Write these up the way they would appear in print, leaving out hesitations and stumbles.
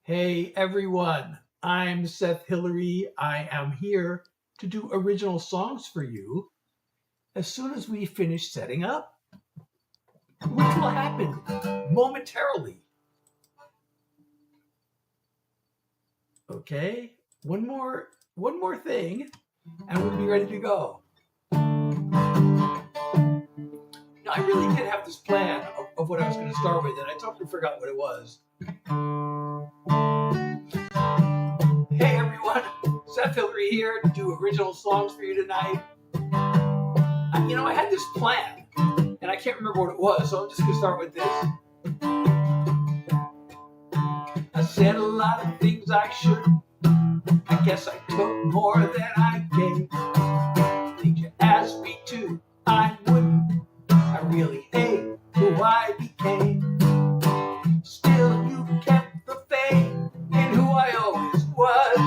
Hey everyone, I'm Seth Hillary. I am here to do original songs for you as soon as we finish setting up, which will happen momentarily. Okay, one more thing, and we'll be ready to go. Now, I really did have this plan of what I was going to start with, and I totally forgot what it was. Hey everyone, Seth Hillary here to do original songs for you tonight. I had this plan, and I can't remember what it was, so I'm just going to start with this. I said a lot of things I shouldn't. I guess I took more than I gave. Things you asked me to, I wouldn't. I really hate who I became. Still, you kept the faith in who I always was.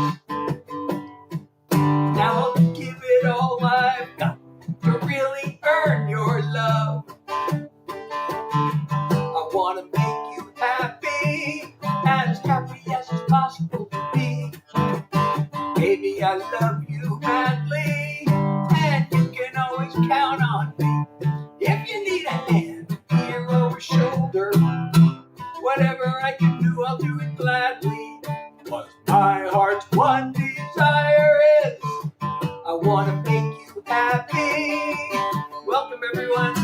Now I'll give it all I've got to really earn your love. I want to make you happy as it's possible to be. Baby, I love you madly, and you can always count on me. If you need a hand, ear or a shoulder, whatever I can do, I'll do it gladly. 'Cause my heart's one desire is I want to make you happy. Welcome, everyone.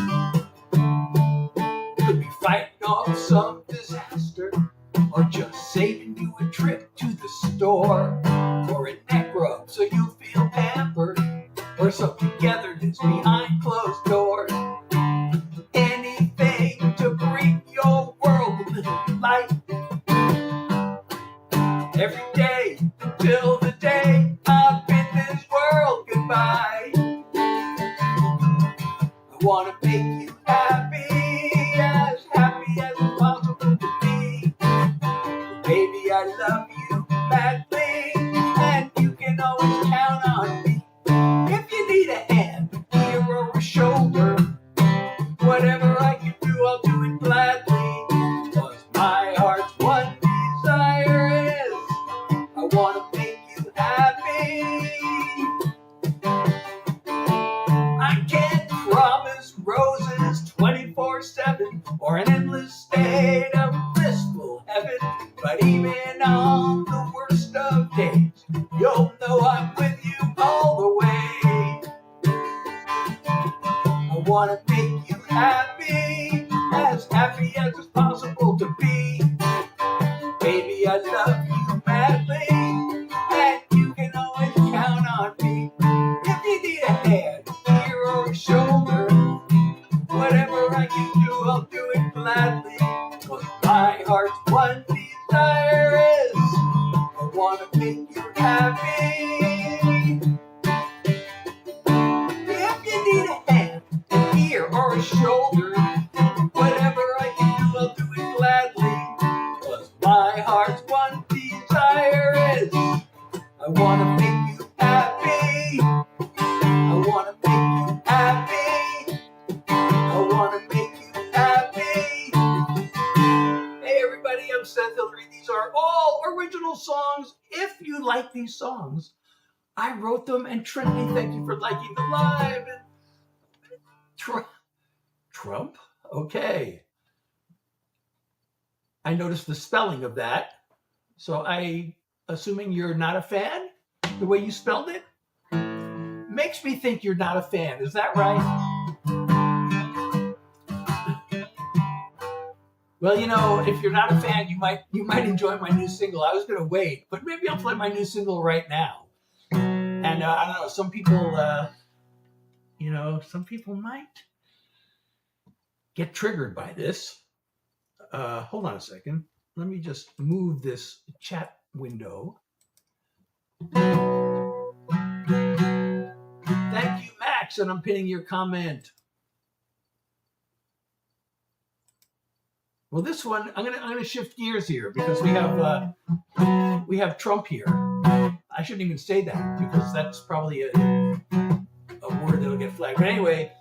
Could be fighting off some disaster, or just saving you a trip to the store, or a neck rub so you feel pampered, or some togetherness behind closed doors. Anything to bring your world a little light. Every day till the day I bid this world goodbye. I want to make you happy as it's possible to be. Baby, I love you madly, and you can always count on me. If you need a hand, ear or a shoulder, whatever I can do, I'll do it gladly. 'Cause my heart's one desire is I want to make you happy. I can't promise roses 24/7 or an endless state of blissful heaven, but even on the worst of days, you'll know I'm with you all the way. I want to make you happy as it's possible to be. Baby, I love you madly, and you can always count on me. If you need a hand, ear or a shoulder, whatever I can do, I'll do it gladly. 'Cause my heart's one desire is I want to make you happy. If you need a hand, an ear or a shoulder, whatever I can do, I'll do it gladly. 'Cause my heart's one desire is I want to make you happy. I want to make you happy. I want to make you happy. Hey everybody, I'm Seth Hillary. These are all original songs. If you like these songs, I wrote them, and Trinity, thank you for liking the live. Trump? Okay. I noticed the spelling of that. So assuming you're not a fan, the way you spelled it makes me think you're not a fan. Is that right? Well, if you're not a fan, you might enjoy my new single. I was going to wait, but maybe I'll play my new single right now. And I don't know, some people might get triggered by this. Hold on a second. Let me just move this chat window. Thank you, Max, and I'm pinning your comment. Well, this one, I'm gonna shift gears here because we have Trump here. I shouldn't even say that because that's probably a word that'll get flagged. But anyway,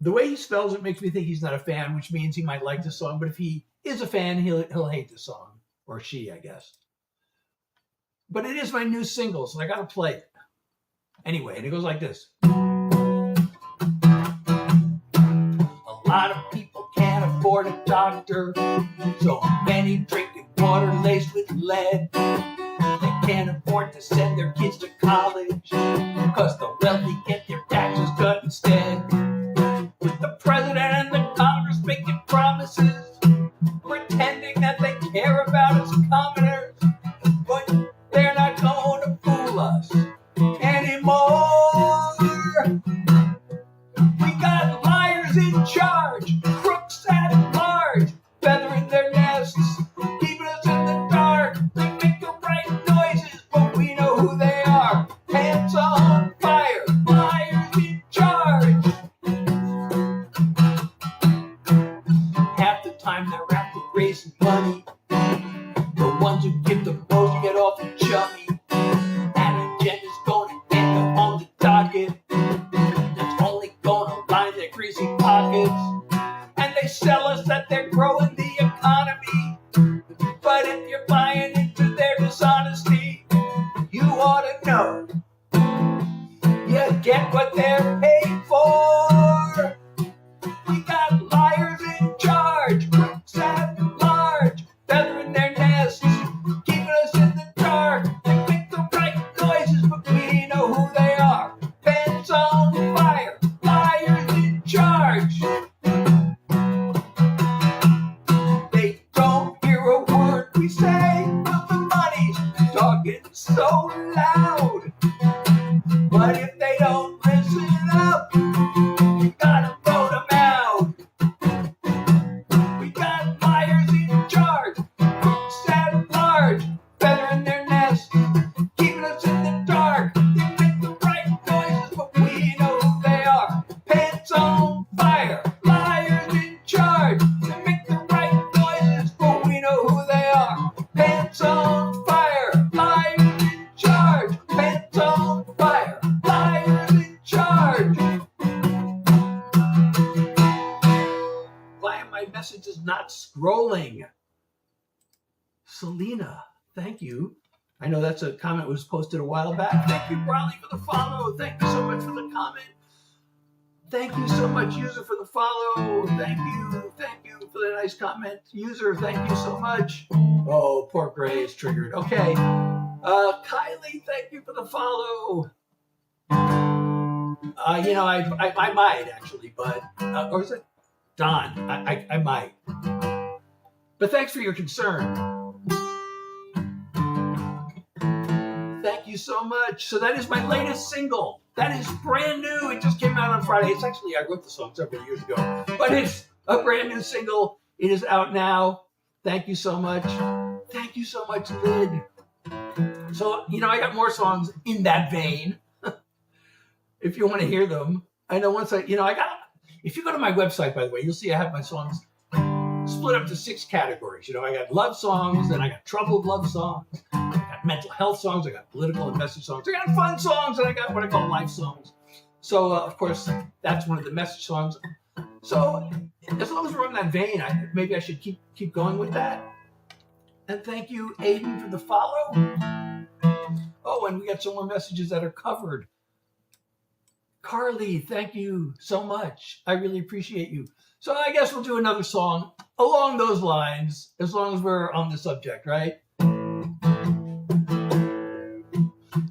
the way he spells it makes me think he's not a fan, which means he might like the song. But if he is a fan, he'll hate the song. or she, I guess. But it is my new single, so I got to play it. Anyway, and it goes like this. A lot of people can't afford a doctor, so many drinking water laced with lead. They can't afford to send their kids to college, because the wealthy get their taxes cut instead. With the president and the Congress making promises, pretending that they care about us commoners, but they're not going to fool us anymore. We got liars in charge, crooks at large, feathering their nests, keeping us in the dark. They make the right noises, but we know who they are. Hands on fire, liars in charge. Half the time they're after raising money. The ones who give the most to get off the chummy. That agenda's gonna end up on the docket. That's only gonna line their greasy pockets. And they sell us that they're growing the economy. But if you're buying into their dishonesty, you ought to know you get what they're paid for. We got liars in charge, crooks at large, feathering their nests, keeping us in the dark. They make the right noises, but we know who they are. Pants on fire, liars in charge. They don't hear a word we say, but the money's talking so loud. But if they don't listen up, you gotta vote them out. We got liars in charge, crooks at large, feathering their nests, keeping us in the dark. They make the right noises, but we know who they are. Pants on fire, liars in charge. They make the right noises, but we know who they are. Pants on fire, liars in charge. Pants on fire, liars in charge. Why are my messages not scrolling? Selena, thank you. I know that's a comment that was posted a while back. Thank you, Bradley, for the follow. Thank you so much for the comment. Thank you so much, user, for the follow. Thank you for the nice comment. User, thank you so much. Oh, poor Gray is triggered. Okay. Kylie, thank you for the follow. I might actually, but, or is it Don? I might. But thanks for your concern. Thank you so much. So that is my latest single. That is brand new. It just came out on Friday. It's actually, I wrote the song several years ago, but it's a brand new single. It is out now. Thank you so much. Thank you so much, Lyd. So, I got more songs in that vein. If you want to hear them. I know once if you go to my website, by the way, you'll see I have my songs split up to 6 categories. I got love songs, and I got troubled love songs. I got mental health songs. I got political and message songs. I got fun songs, and I got what I call life songs. So, of course, that's one of the message songs. So, as long as we're in that vein, maybe I should keep going with that. And thank you, Aiden, for the follow. Oh, and we got some more messages that are covered. Carly, thank you so much. I really appreciate you. So I guess we'll do another song along those lines, as long as we're on the subject, right?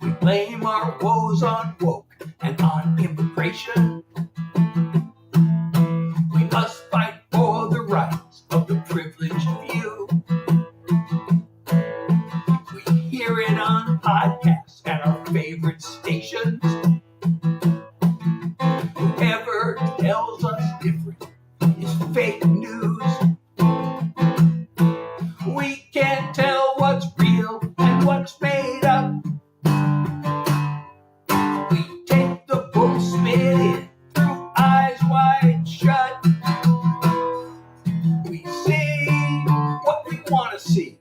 We blame our woes on woke and on immigration. We must fight for the rights of the privileged few. We hear it on podcasts and our favorite stations. Whoever tells us different is fake news. We can't tell what's real and what's made up. We take the bullshit in through eyes wide shut. We see what we want to see.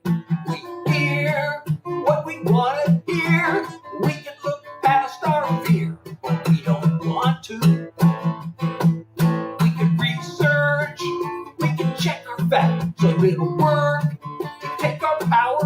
We hear what we want to hear. We can look past our fear, but we don't want to. Check our facts so it'll work. We take our power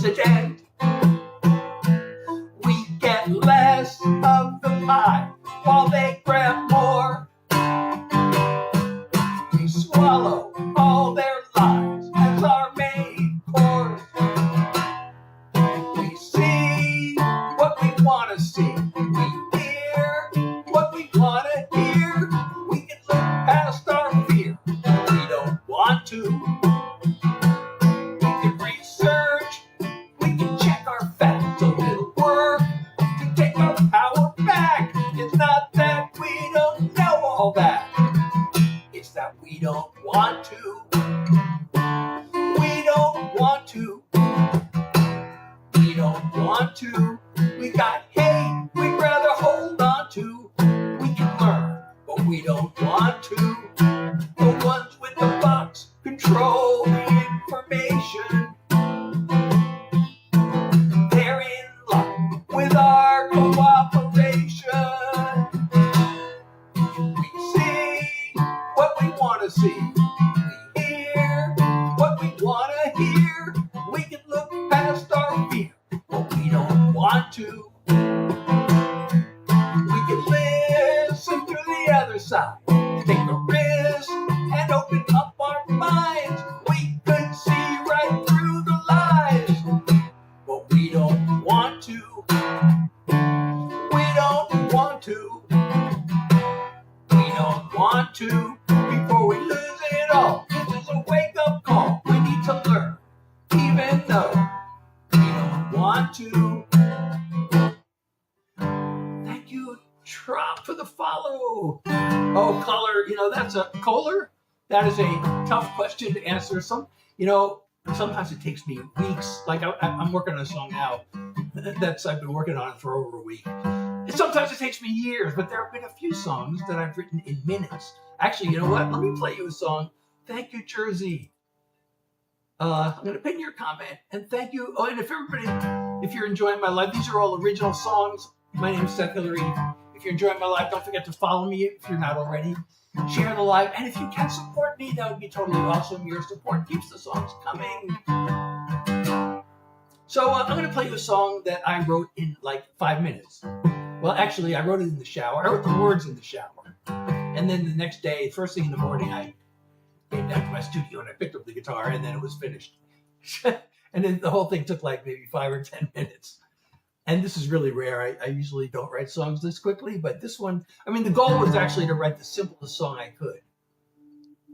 accident. We get less of the pie while they grab more. We swallow all their lies as our main course. We see what we want to see. We hear what we want to hear. We can look past our fear. We don't want to. We can research. We can check our facts a little work to take our power back. It's not that we don't know all that. It's that we don't want to. We don't want to. We don't want to. We got hate we'd rather hold on to. We can learn, but we don't want to. The ones with the box control the information. They're in luck with our cooperation. We see what we want to see. We hear what we want to hear. We can look past our fear, but we don't want to. We can listen to the other side, take a risk, and open up our minds. We could see right through the lies, but we don't want to. We don't want to. We don't want to. Before we lose it all, this is a wake-up call. We need to learn, even though we don't want to. Thank you, Trop, for the follow. Oh, color, that's a color. That is a tough question to answer. Sometimes it takes me weeks. Like I'm working on a song now I've been working on it for over a week. Sometimes it takes me years, but there have been a few songs that I've written in minutes. Actually, you know what? Let me play you a song. Thank you, Jersey. I'm going to pin your comment, and thank you. Oh, and if you're enjoying my life, these are all original songs. My name is Seth Hillary. If you're enjoying my life, don't forget to follow me if you're not already. Share the live, and if you can support me, that would be totally awesome. Your support keeps the songs coming. So I'm going to play you a song that I wrote in like 5 minutes. Well, actually, I wrote it in the shower. I wrote the words in the shower. And then the next day, first thing in the morning, I came down to my studio and I picked up the guitar, and then it was finished. And then the whole thing took like maybe 5 or 10 minutes. And this is really rare. I usually don't write songs this quickly, but this one, the goal was actually to write the simplest song I could.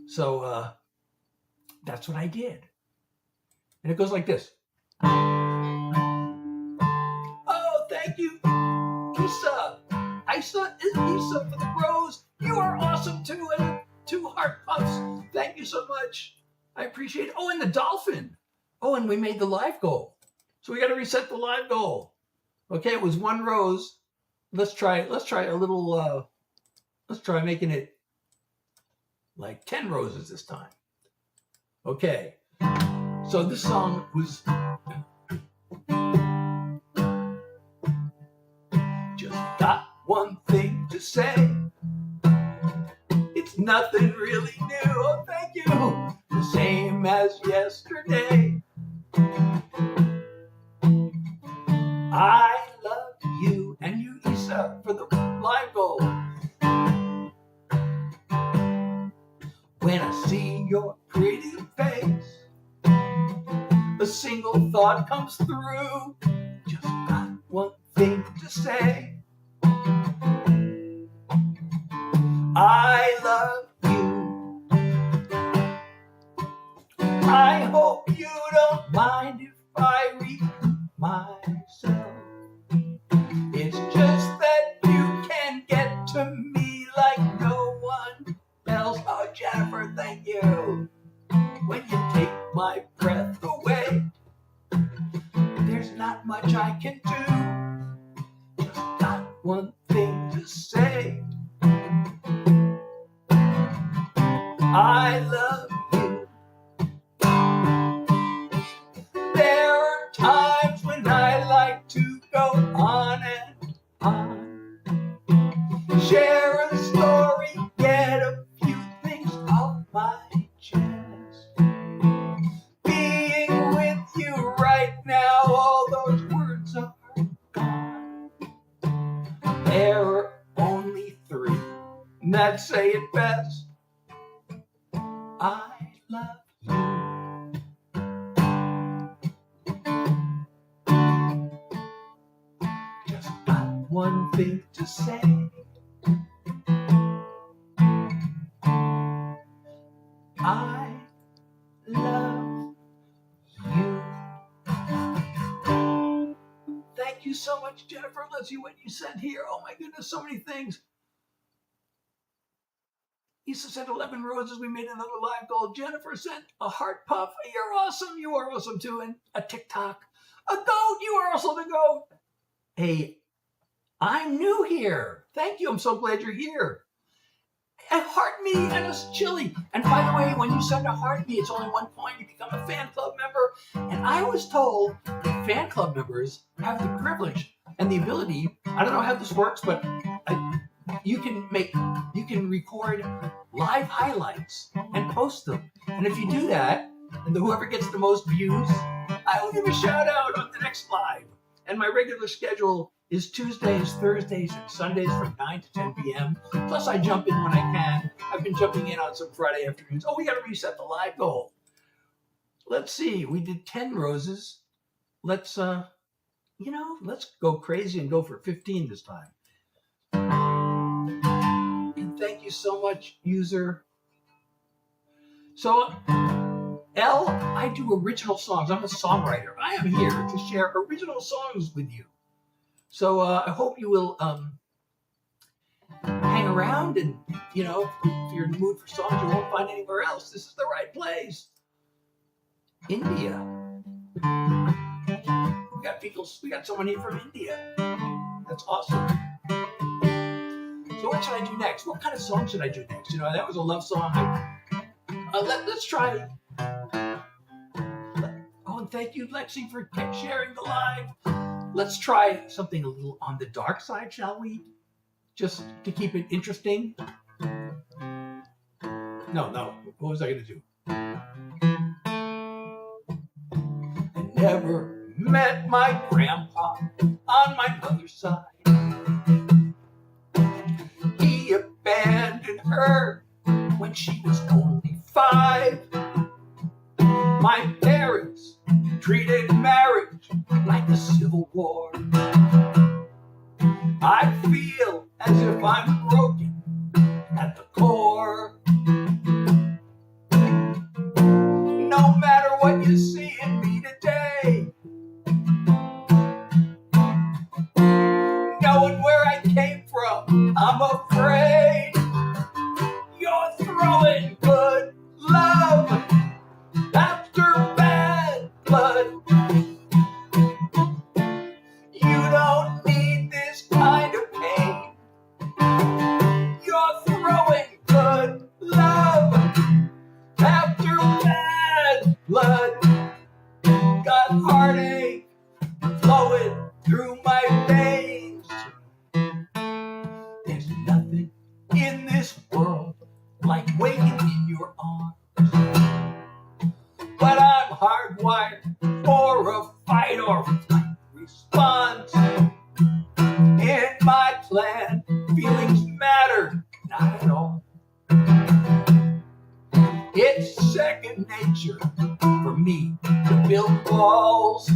So that's what I did. And it goes like this. Oh, thank you, Isa. Isa for the rose. You are awesome too. And 2 heart puffs. Thank you so much. I appreciate it. Oh, and the dolphin. Oh, and we made the live goal. So we got to reset the live goal. Okay, it was 1 rose. Let's try a little, let's try making it like 10 roses this time. Okay, so this song was just got one thing to say. It's nothing really new. Oh, thank you. The same as yesterday. I love you and you, Isa, for the live goal. When I see your pretty face, a single thought comes through. Just got one thing to say. I love you. I hope you don't mind if I repeat myself. It's just that you can get to me like no one else. Oh, Jennifer, thank you. When you take my breath away, there's not much I can do. Just got one thing to say. I love you. There are times when I like to go on and on, share a story, get a few things off my chest. Being with you right now that say it best. I love you. Just got one thing to say. I love you. Thank you so much, Jennifer. Let's see what you sent here. Oh my goodness, so many things. Issa sent 11 roses. We made another live goal. Jennifer sent a heart puff. You're awesome. You are awesome too. And a TikTok. A goat. You are also the goat. Hey, I'm new here. Thank you. I'm so glad you're here. A heart me and a chili. And by the way, when you send a heart me, it's only 1 point. You become a fan club member. And I was told that fan club members have the privilege and the ability. I don't know how this works, but you can record live highlights and post them. And if you do that, and whoever gets the most views, I will give a shout out on the next live. And my regular schedule is Tuesdays, Thursdays, and Sundays from 9 to 10 p.m. Plus I jump in when I can. I've been jumping in on some Friday afternoons. Oh, we got to reset the live goal. Let's see. We did 10 roses. Let's go crazy and go for 15 this time. And thank you so much, user. So, L, I do original songs. I'm a songwriter. I am here to share original songs with you. So I hope you will hang around and, if you're in the mood for songs you won't find anywhere else, this is the right place. India. We got someone here from India. That's awesome. So what should I do next? What kind of song should I do next? That was a love song. Let's try. Oh, and thank you, Lexi, for sharing the live. Let's try something a little on the dark side, shall we? Just to keep it interesting. No. What was I going to do? I never met my grandpa on my mother's side. He abandoned her when she was only 5. My parents treated marriage like the Civil War. I feel as if I'm broken at the core. No matter what you see in me today, knowing where I came from, I'm afraid you're throwing good love after bad blood. You don't need this kind of pain. You're throwing good love after bad blood. Got heartache flowing through my veins. There's nothing in this world like waking in your arms. But I'm hardwired for a fight or flight response. In my plan, feelings matter not at all. It's second nature for me to build walls.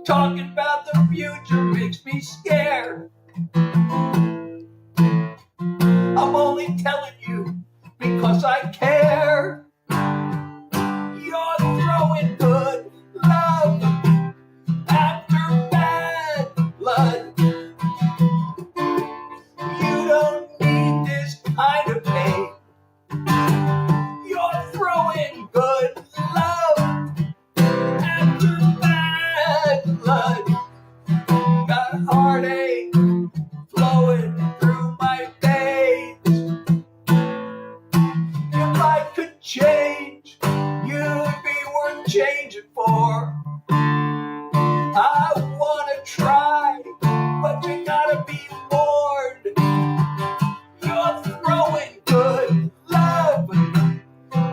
Talking about the future makes me scared. I'm only telling you because I care. You're throwing good love after bad blood. You don't need this kind of pain. You're throwing good love after bad blood. Got heartache flowing through my veins. If I could change, you'd be worth changing for. I wanna try, but you gotta be warned. You're throwing good love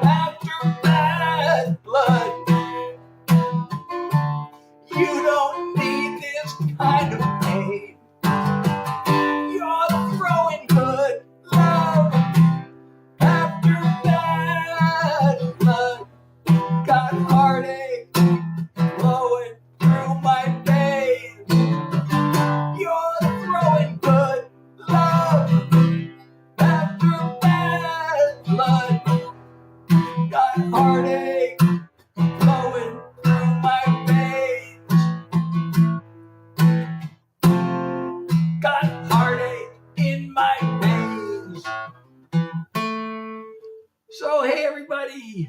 after bad blood. You don't need this kind of pain. You're heartache flowing through my veins. You're throwing good love after bad blood. Got heartache flowing through my veins. Got heartache in my veins. So hey everybody.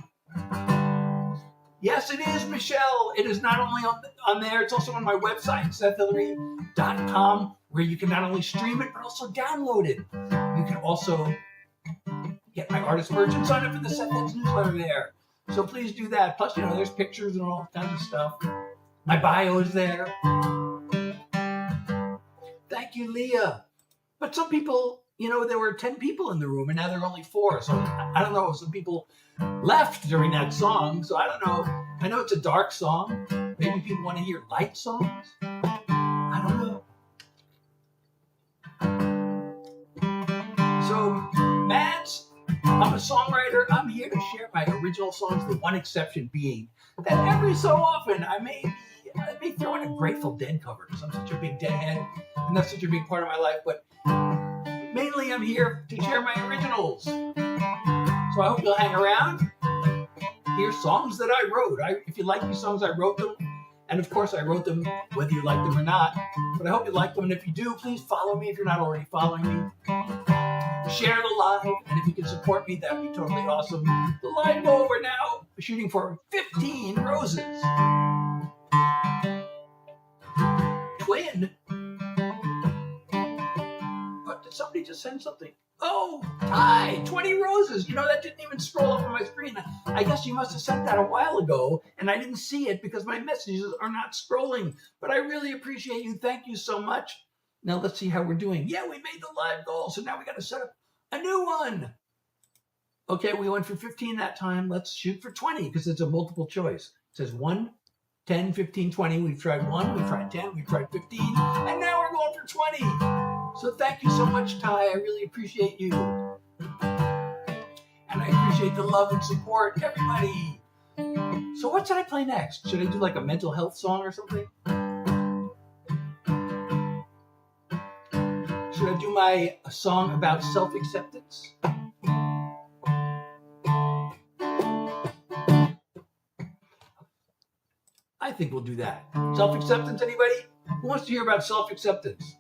Yes, it is Michelle. It is not only on there, it's also on my website, SethHillary.com, where you can not only stream it, but also download it. You can also get my artist merch and sign up for the Seth Hits newsletter there. So please do that. Plus, there's pictures and all kinds of stuff. My bio is there. Thank you, Leah. But some people, there were 10 people in the room, and now there are only 4. So I don't know, some people left during that song. So I don't know. I know it's a dark song. Maybe people want to hear light songs. I don't know. So, Mads, I'm a songwriter. I'm here to share my original songs, the one exception being that every so often I may throw in a Grateful Dead cover because I'm such a big Deadhead and that's such a big part of my life. But mainly I'm here to share my originals. So I hope you'll hang around, hear songs that I wrote. If you like these songs, I wrote them. And of course, I wrote them whether you like them or not. But I hope you like them. And if you do, please follow me if you're not already following me. Share the live. And if you can support me, that'd be totally awesome. The live goal we're now shooting for 15 roses. Twin. But did somebody just send something? Oh, Ty, 20 roses. That didn't even scroll up on my screen. I guess you must have sent that a while ago, and I didn't see it because my messages are not scrolling. But I really appreciate you. Thank you so much. Now let's see how we're doing. Yeah, we made the live goal, so now we got to set up a new one. Okay, we went for 15 that time. Let's shoot for 20 because it's a multiple choice. It says 1, 10, 15, 20. We've tried 1, we've tried 10, we've tried 15, and now we're going for 20. So thank you so much, Ty. I really appreciate you. And I appreciate the love and support, everybody. So what should I play next? Should I do like a mental health song or something? Should I do a song about self-acceptance? I think we'll do that. Self-acceptance, anybody? Who wants to hear about self-acceptance?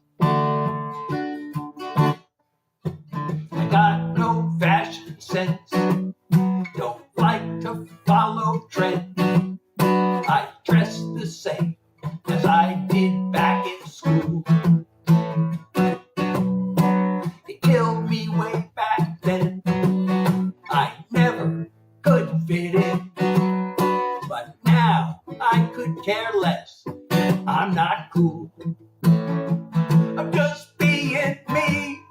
I got no fashion sense. Don't like to follow trends. I dress the same as I did back in school. It killed me way back then. I never could fit in. But now I could care less. I'm not cool. I'm just being me.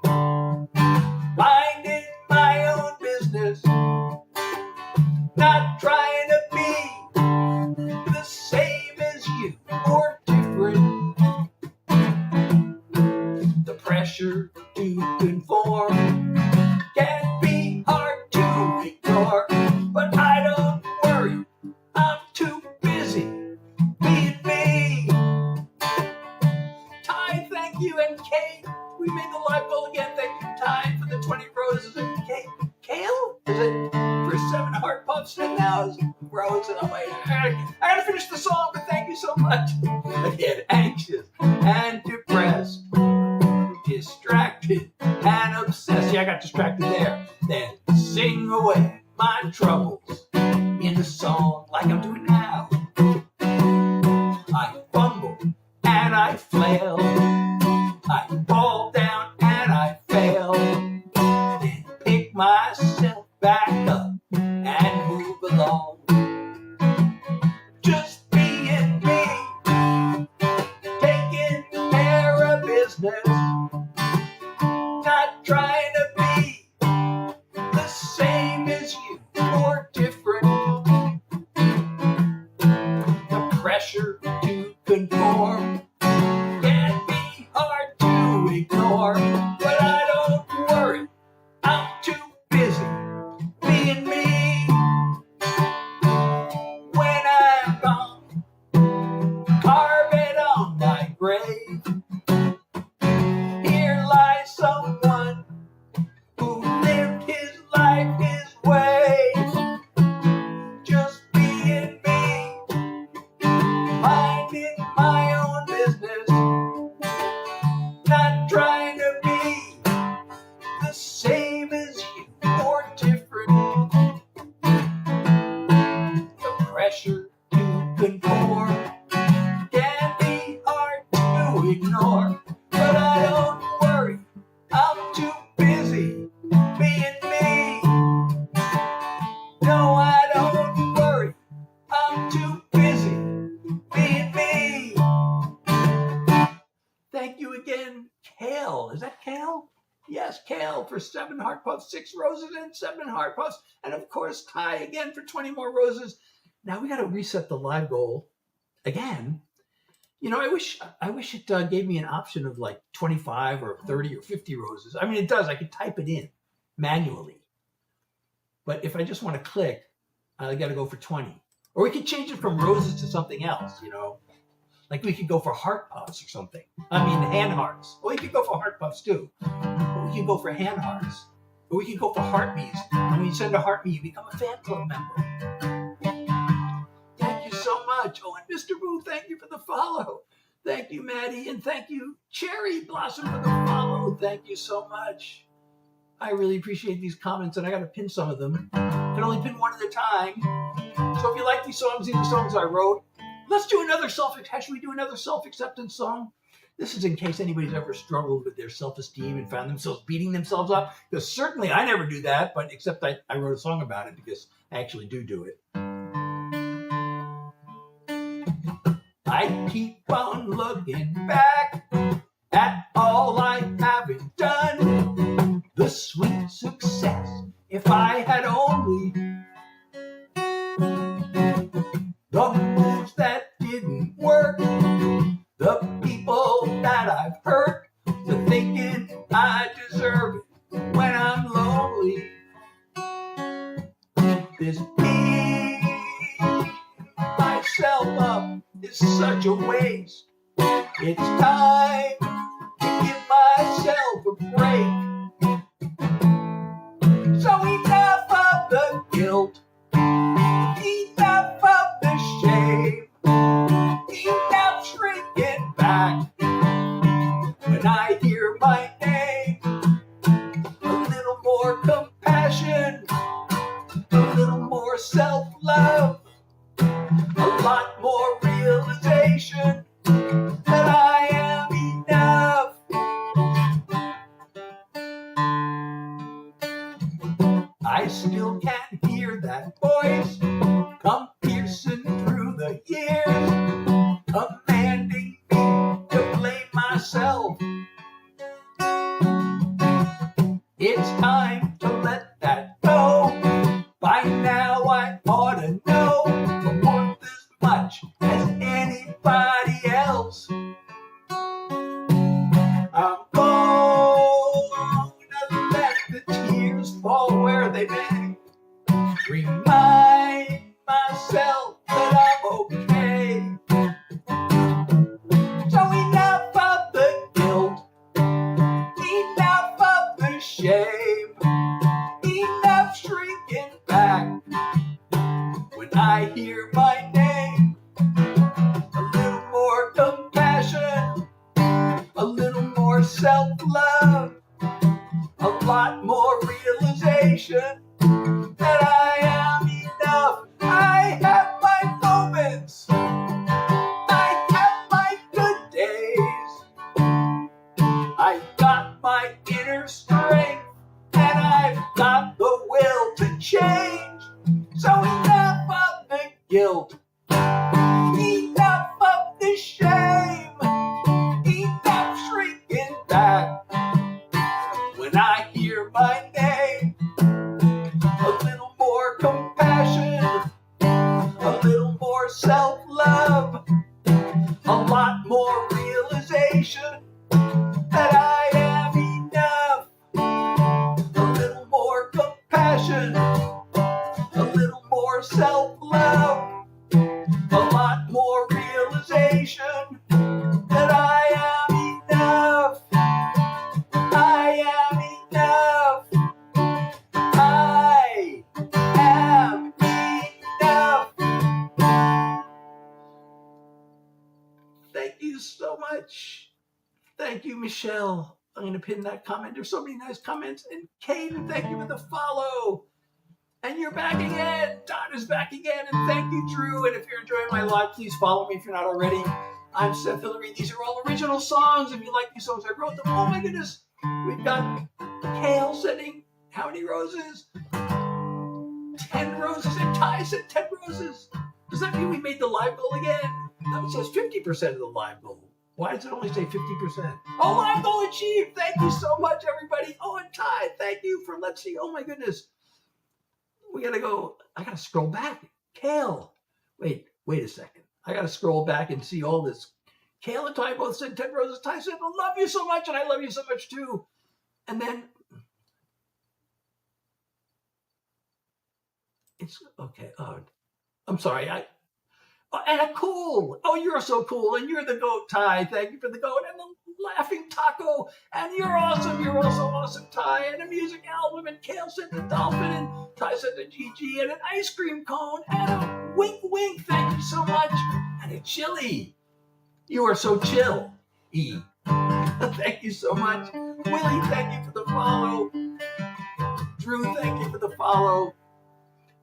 Minding my own business. Not trying to be the same as you or different. The pressure to conform can be hard to ignore. But I don't worry. I'm too busy being me. Ty, thank you, and Kate. We made the live goal again. Thank you, Ty, for the 20 roses. And Kate, Kale? Is it for 7 heart puffs? And now it's roses. Oh, wait, I gotta finish the song, but thank you so much. I get anxious and depressed, distracted and obsessed. Yeah, I got distracted there. Then sing away my troubles in a song like I'm doing now. I fumble and I flail. I fall down and I fail. Then pick myself back up and move along. Just being me, taking care of business. Not trying to be the same as you or different. The pressure to conform can be hard to ignore, but I don't worry. I'm too busy being me. When I broken core can be hard to ignore, but I don't worry, I'm too busy being me. No, I don't worry, I'm too busy being me. Thank you again, Kale. Is that Kale? Yes, Kale for 7 heart puffs, 6 roses and 7 heart puffs. And of course, Ty again for 20 more roses. Now we got to reset the live goal again. You know, I wish it gave me an option of like 25 or 30 or 50 roses. I mean, it does. I could type it in manually. But if I just want to click, I got to go for 20. Or we could change it from roses to something else, you know. Like we could go for heart puffs or something. I mean, hand hearts. Well, we could go for heart puffs too. Or we could go for hand hearts. Or we could go for heart me's. And when you send a heart me, you become a fan club member. Thank you so much. Oh, and Mr. Boo, thank you for the follow. Thank you, Maddie. And thank you, Cherry Blossom, for the follow. Thank you so much. I really appreciate these comments, and I got to pin some of them. I can only pin one at a time. So if you like these songs I wrote, let's do another should we do another self-acceptance song? This is in case anybody's ever struggled with their self-esteem and found themselves beating themselves up. Because certainly I never do that, but except I wrote a song about it because I actually do it. I keep on looking back at all I haven't done. The sweet success, if I had only the moves that didn't work, the people that I've hurt, the thinking I deserve it when I'm lonely. This beating myself up is such a waste. It's time to give myself a break. So enough of the guilt, enough of the shame, enough shrinking back when I hear my name. A little more compassion, a little more self-love, a lot more realization that I am enough. I still can't hear that voice come piercing through the years, commanding me to blame myself. It's time to let that go. By now I ought to know I'm worth as much as anybody else. I'm gonna let the tears fall where they may. Remind myself that I'm okay. So enough of the guilt, enough of the shame, enough shrinking back when I hear my name. A little more compassion, a little more self-love, a lot more realization that I am enough. I have my moments, I have my good days, I've got my inner strength, and I've got the will to change. So enough of the guilt, enough of the shame, enough shrinking back when I hear my name. A little more compassion, a little more self-love, a lot more realization that I am enough. A little more compassion, a little more self-love, a lot more realization that I am enough. I am enough. I am enough. Thank you so much. Thank you, Michelle. I'm going to pin that comment. There's so many nice comments. And Caden, thank you for the follow. And you're back again. Don is back again. And thank you, Drew. And if you're enjoying my live, please follow me if you're not already. I'm Seth Hillary. These are all original songs. If you like these songs, I wrote them. Oh my goodness. We've got Kale sending how many roses? 10 roses. And Ty said 10 roses. Does that mean we made the live goal again? No, it says 50% of the live goal. Why does it only say 50%? Oh, live goal achieved. Thank you so much, everybody. Oh, and Ty, thank you for, let's see. Oh my goodness. We gotta go. I gotta scroll back. Kale. Wait a second. I gotta scroll back and see all this. Kale and Ty both said 10 roses. Ty said, I love you so much, and I love you so much too. And then it's okay. Oh, I'm sorry. And cool. Oh, you're so cool. And you're the goat, Ty. Thank you for the goat. And the laughing taco. And you're awesome. You're also awesome, Ty. And a music album. And Kale sent the dolphin. And Ty sent the GG. And an ice cream cone. And a wink, wink. Thank you so much. And a chili. You are so chill. E. Thank you so much. Willie, thank you for the follow. Drew, thank you for the follow.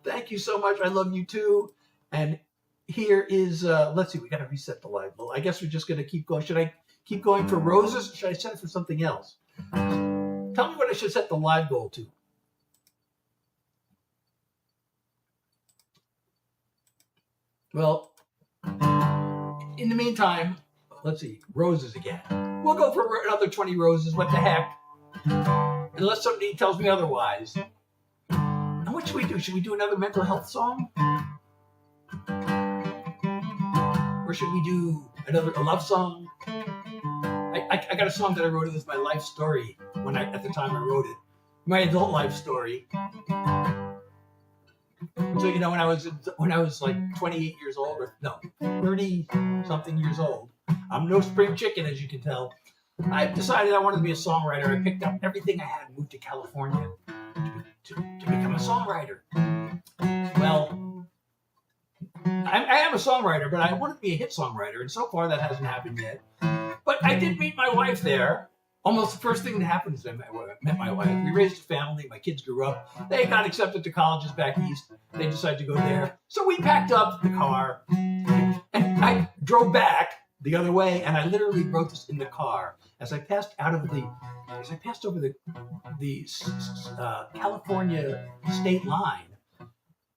Thank you so much. I love you too. And here is, let's see, we got to reset the live. Well, I guess we're just going to keep going. Should I keep going for roses? Or should I set it for something else? Tell me what I should set the live goal to. Well, in the meantime, let's see, roses again. We'll go for another 20 roses. What the heck? Unless somebody tells me otherwise. And what should we do? Should we do another mental health song? Or should we do a love song? I got a song that I wrote. It was my life story at the time I wrote it. My adult life story. So you know, when I was like 28 years old, or no, 30 something years old. I'm no spring chicken, as you can tell. I decided I wanted to be a songwriter. I picked up everything I had and moved to California to become a songwriter. Well, I am a songwriter, but I wanted to be a hit songwriter, and so far that hasn't happened yet. But I did meet my wife there. Almost the first thing that happened is I met my wife. We raised a family. My kids grew up. They got accepted to colleges back east. They decided to go there. So we packed up the car, and I drove back the other way, and I literally wrote this in the car as I passed over the California state line.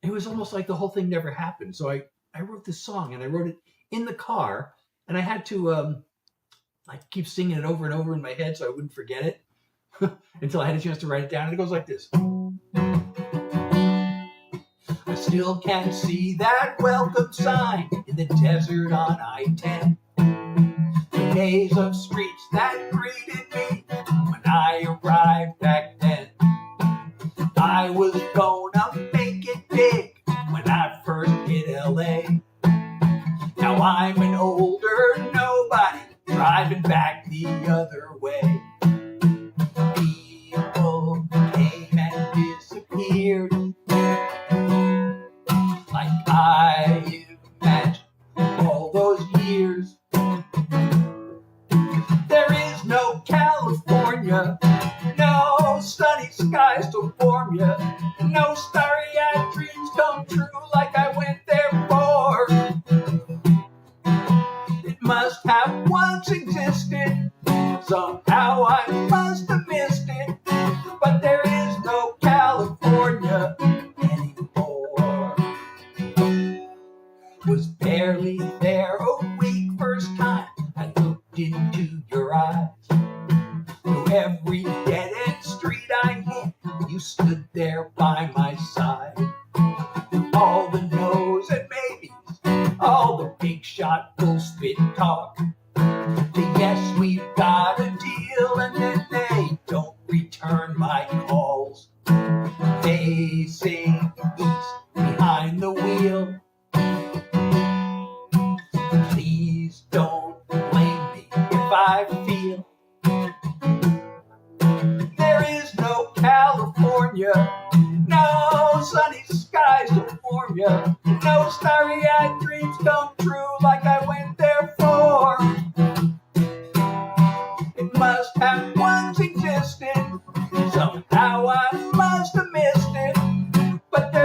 It was almost like the whole thing never happened. So I wrote this song, and I wrote it in the car, and I had to keep singing it over and over in my head so I wouldn't forget it until I had a chance to write it down. And it goes like this. I still can see that welcome sign in the desert on I-10. The maze of streets that greeted me when I arrived back then. I was gonna make it big when I first hit LA. Now I'm an older nobody driving back the other way. People came and disappeared like I imagined all those years. There is no California, no sunny skies to warm ya, no starry-eyed dreams come true like I went there for. It must have once existed, somehow I must have missed it, but there is no California anymore. Was barely there a week first time I looked into your eyes. Through every dead-end street I hit, you stood there by my side. All the no's and maybes, all the big shot bullspit talk. The yes, we've got a deal, and then they don't return my calls. Facing east behind the wheel. Please don't blame me if I feel there is no California, no sunny skies to warm ya, no starry-eyed dreams come true like I went there for. It must have once existed, somehow I must have missed it, but there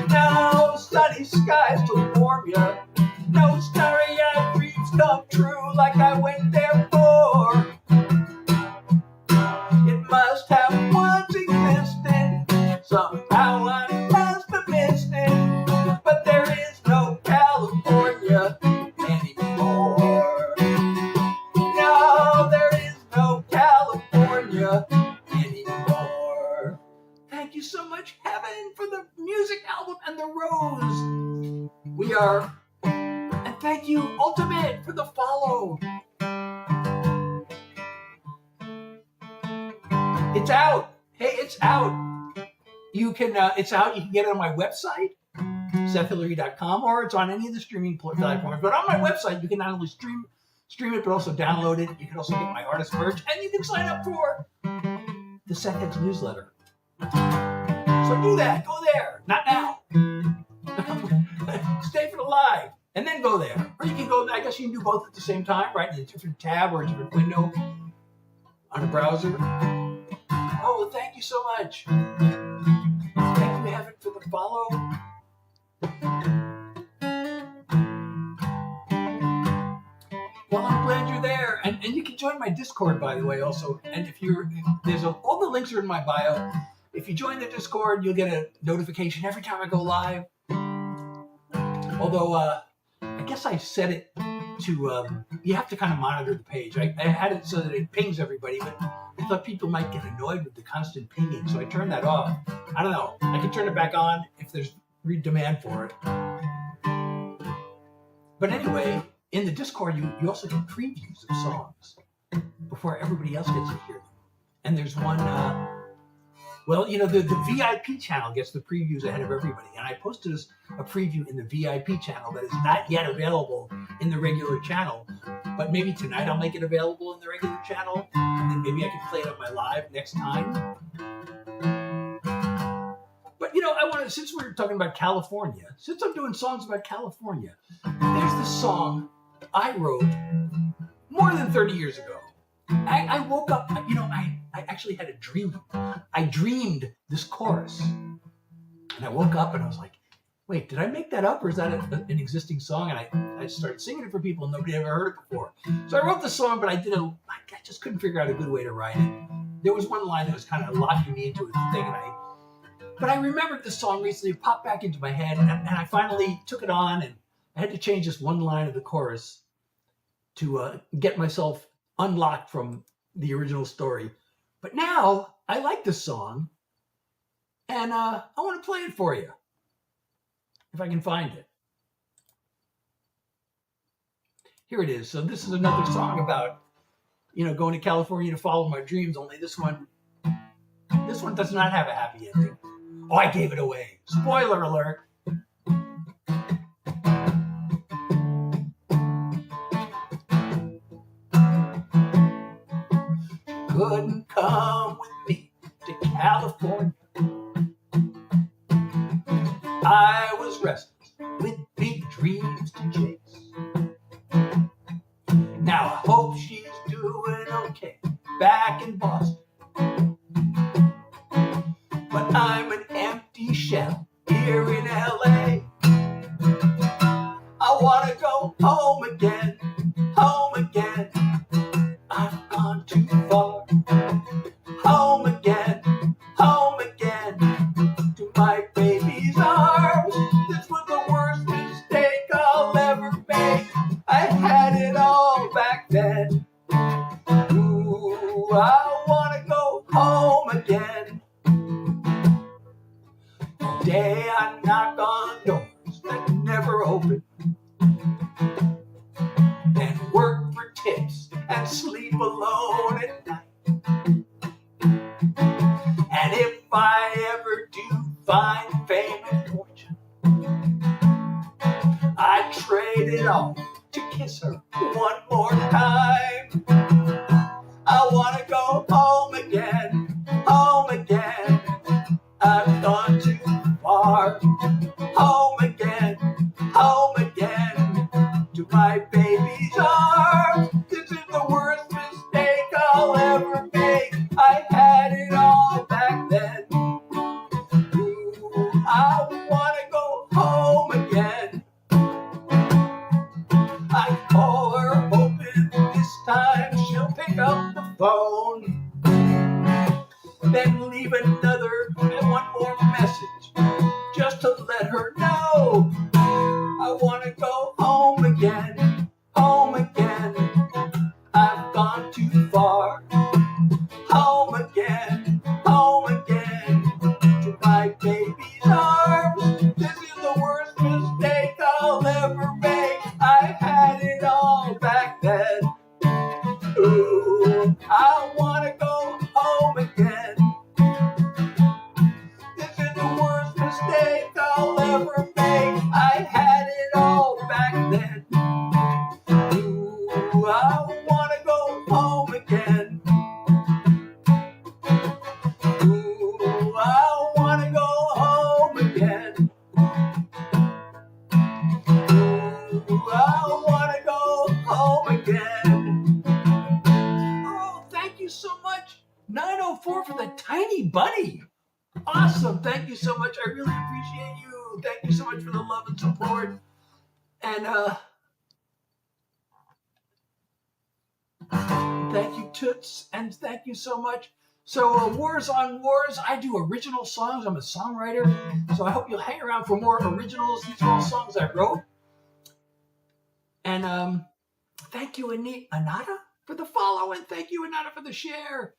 No sunny skies to warm ya. No starry-eyed dreams come true like I went there for. It must have once existed. Somehow I must have missed it. But there is no California anymore. No, there is no California anymore. Thank you so much, Heaven, for the music album and the rose. We are, and thank you, Ultimate, for the follow. It's out. Hey, it's out. You can, it's out. You can get it on my website, SethHillary.com, or it's on any of the streaming platforms. But on my website, you can not only stream it, but also download it. You can also get my artist merch, and you can sign up for the Seth Heads newsletter. So do that. Go there. Not now. Stay for the live, and then go there. Or you can go, I guess you can do both at the same time, right? In a different tab or a different window on a browser. Oh, thank you so much. Thank you, Heaven, for the follow. Well, I'm glad you're there. And you can join my Discord, by the way, also. And if you're, all the links are in my bio. If you join the Discord, you'll get a notification every time I go live. Although, I guess I set it to, you have to kind of monitor the page. I had it so that it pings everybody, but I thought people might get annoyed with the constant pinging, so I turned that off. I don't know. I can turn it back on if there's demand for it. But anyway, in the Discord, you also get previews of songs before everybody else gets to hear them. And there's one, well, you know, the VIP channel gets the previews ahead of everybody. And I posted a preview in the VIP channel that is not yet available in the regular channel. But maybe tonight I'll make it available in the regular channel. And then maybe I can play it on my live next time. But, you know, I want to, since we're talking about California, since I'm doing songs about California, there's this song I wrote more than 30 years ago. I woke up, you know, I actually had a dream. I dreamed this chorus. And I woke up and I was like, wait, did I make that up or is that an existing song? And I started singing it for people. Nobody ever heard it before. So I wrote the song, but I just couldn't figure out a good way to write it. There was one line that was kind of locking me into a thing. But I remembered this song recently. It popped back into my head. And I finally took it on and I had to change this one line of the chorus to get myself unlocked from the original story. But now I like this song and I want to play it for you if I can find it. Here it is. So this is another song about, you know, going to California to follow my dreams, only this one does not have a happy ending. Oh, I gave it away. Spoiler alert. Couldn't come with me to California. I was restless with big dreams to chase. Now I hope she's doing okay back in Boston. But I'm an empty shell here in LA. I want to go home again, home again. I've gone too far. Home again, to my baby's arms. This was the worst mistake I'll ever make. I had it all back then. Ooh, I want to go home again. Today I knock on doors that never open and work for tips and sleep alone at night. And if I ever do find fame and fortune, I'd trade it all to kiss her one more time. I want to go home again, home again. I've gone too far. Home again, to my baby's arms. This is the worst mistake I'll ever make. I had it all back then. Ooh, I wanna never know. I wanna go home again, home again. I've gone too far. Home again, to my baby's arms. This is the worst mistake I'll ever make. I had it all back then. Ooh, I wanna go home again. This is the worst mistake I'll ever make. I had it all back then. Ooh, I wanna go home again. Ooh, I wanna go home again. Ooh, I wanna go home again. Oh, thank you so much, 904, for the tiny bunny. Awesome. Thank you so much. I really appreciate you. Thank you so much for the love and support. And thank you, Toots, and thank you so much. So Wars on Wars, I do original songs. I'm a songwriter, so I hope you'll hang around for more originals. These are all songs I wrote. And thank you, Anata, for the follow, and thank you, Anata, for the share,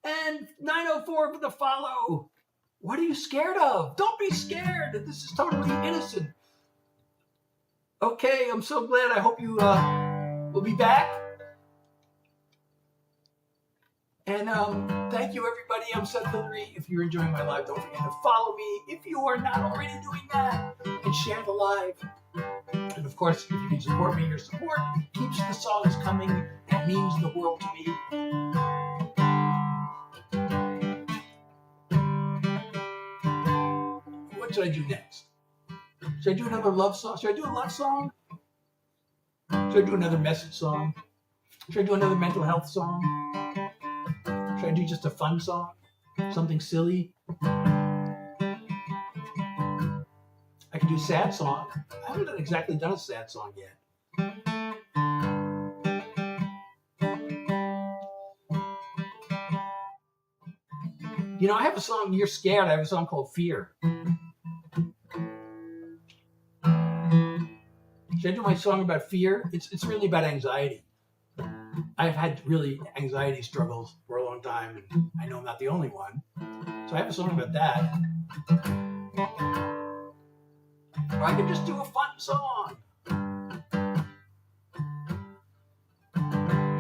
and 904 for the follow. What are you scared of? Don't be scared. This is totally innocent. Okay, I'm so glad. I hope you will be back. And thank you, everybody. I'm Seth Hillary. If you're enjoying my live, don't forget to follow me if you are not already doing that, and share the live. And of course, if you can support me, your support keeps the songs coming and means the world to me. What should I do next? Should I do another love song? Should I do a love song? Should I do another message song? Should I do another mental health song? Should I do just a fun song? Something silly? I could do a sad song. I haven't exactly done a sad song yet. You know, I have a song, You're Scared. I have a song called Fear. Should I do my song about fear? It's really about anxiety. I've had really anxiety struggles for a long time, and I know I'm not the only one. So I have a song about that. Or I could just do a fun song.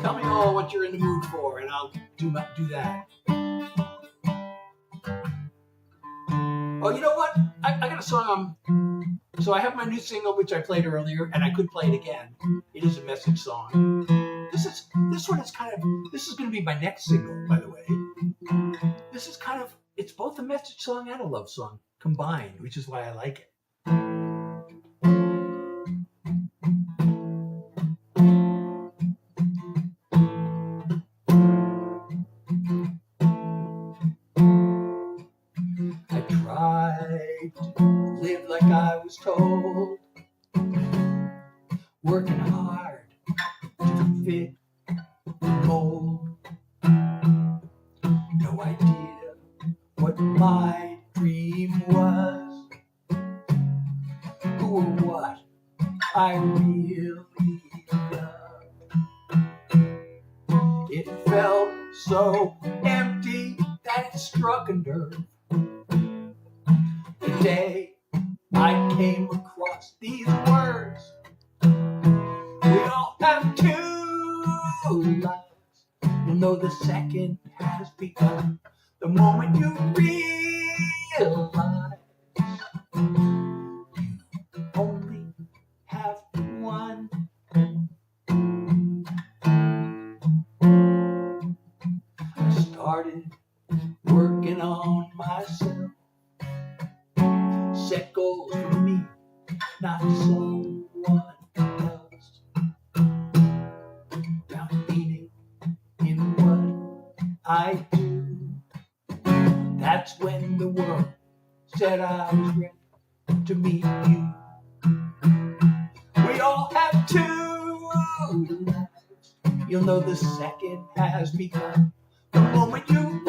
Tell me all what you're in the mood for, and I'll do that. Oh, you know what? I got a song. So I have my new single, which I played earlier, and I could play it again. It is a message song. This is going to be my next single, by the way. This is it's both a message song and a love song combined, which is why I like it. I tried to live like I was told, working hard to fit the mold. No idea what my dream was, who or what I really loved. It felt so empty that it struck a nerve. The day I came across these words, we all have two lives. You'll know the second has begun the moment you realize you only have one. I started working on myself, set goals for me, not someone else. Found meaning in what I do. That's when the world said I was ready to meet you. We all have two lives. You'll know the second has begun the moment you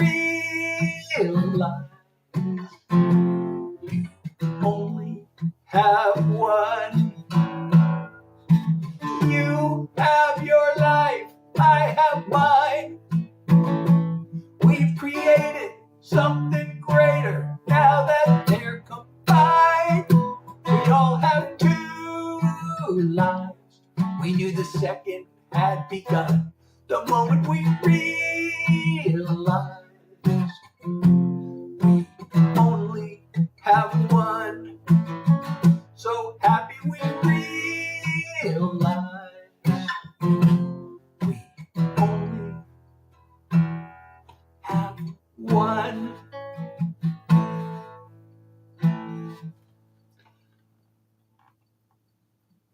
realize you only have one. You have your life, I have mine. We've created something greater now that they're combined. We all have two lives. We knew the second had begun the moment we realized we only have one. So happy we realize we only have one.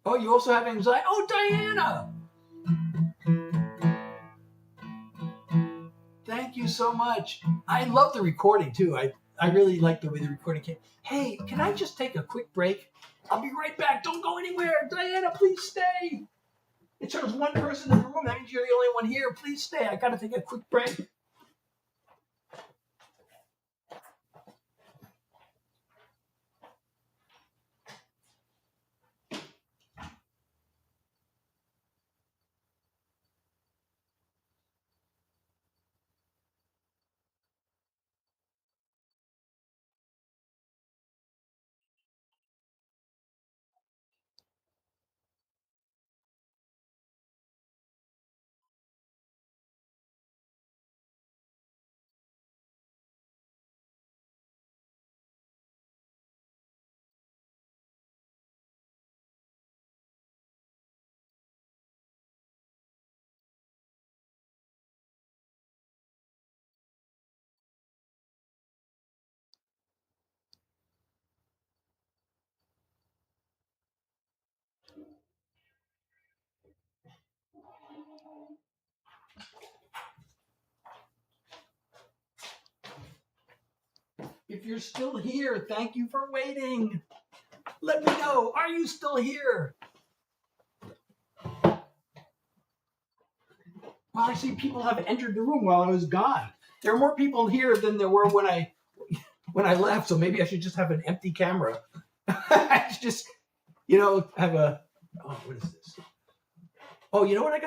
Oh, you also have anxiety? Oh, Diana! Thank you so much. I love the recording too. I really like the way the recording came. Hey, can I just take a quick break? I'll be right back. Don't go anywhere. Diana, please stay. It shows one person in the room. That means you're the only one here. Please stay. I got to take a quick break. If you're still here, thank you for waiting. Let me know. Are you still here? Well, I see people have entered the room while I was gone. There are more people here than there were when I left, so maybe I should just have an empty camera. I should just, have a. Oh, what is this? Oh, you know what? I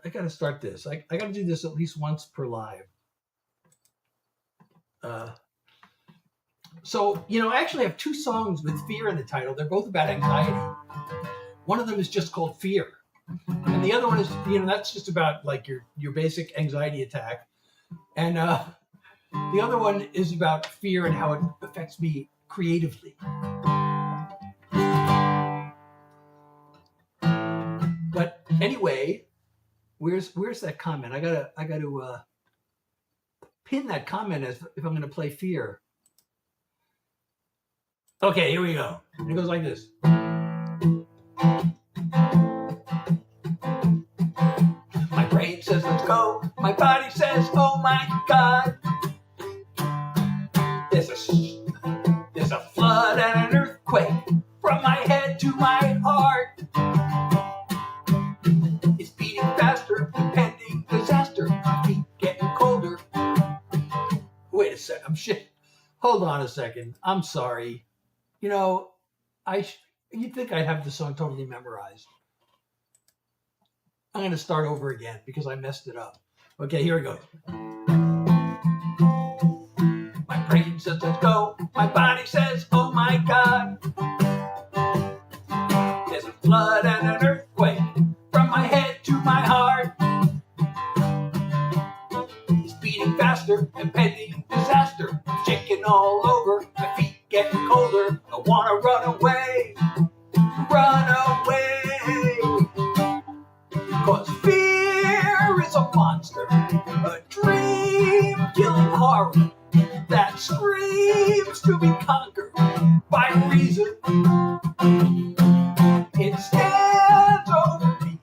gotta start this. I gotta do this at least once per live. So, I actually have two songs with fear in the title. They're both about anxiety. One of them is just called Fear. And the other one is, that's just about like your basic anxiety attack. And the other one is about fear and how it affects me creatively. But anyway, where's that comment? I gotta pin that comment as if I'm gonna play Fear. Okay, here we go. And it goes like this. My brain says let's go. My body says, oh my God. There's a flood and an earthquake from my head to my heart. It's beating faster, impending disaster. My feet getting colder. Wait a sec. Hold on a second. I'm sorry. You'd think I'd have the song totally memorized. I'm going to start over again because I messed it up. Okay, here we go. My brain says let's go. My body says, oh my God. There's a flood and an earthquake from my head to my heart. It's beating faster, impending disaster. Shaking all over, my feet getting colder. I want to run away. Run away. 'Cause fear is a monster, a dream-killing horror that screams to be conquered by reason. It stands over me,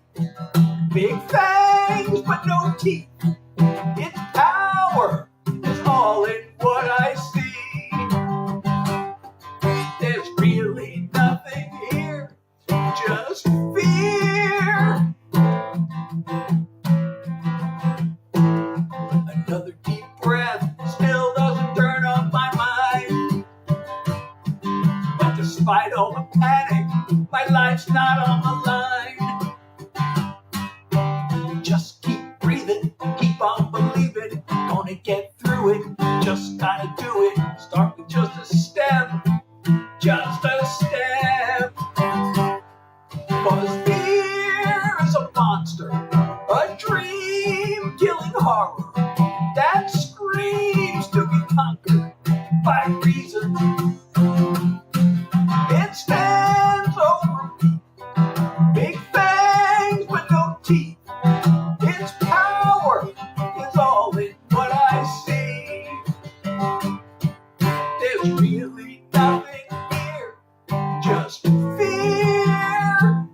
big fangs but no teeth. Its power is all in what I see. There's really nothing here, just fear. Another deep breath still doesn't turn on my mind. But despite all the panic. My life's not on the line. Just keep breathing, keep on believing. Gonna get through it, just gotta do it. Start with just a step, just a step. 'Cause fear is a monster, a dream-killing horror that screams to be conquered by reason. It stands over me, big fangs but no teeth. Its power is all in what I see. There's really nothing here, just fear.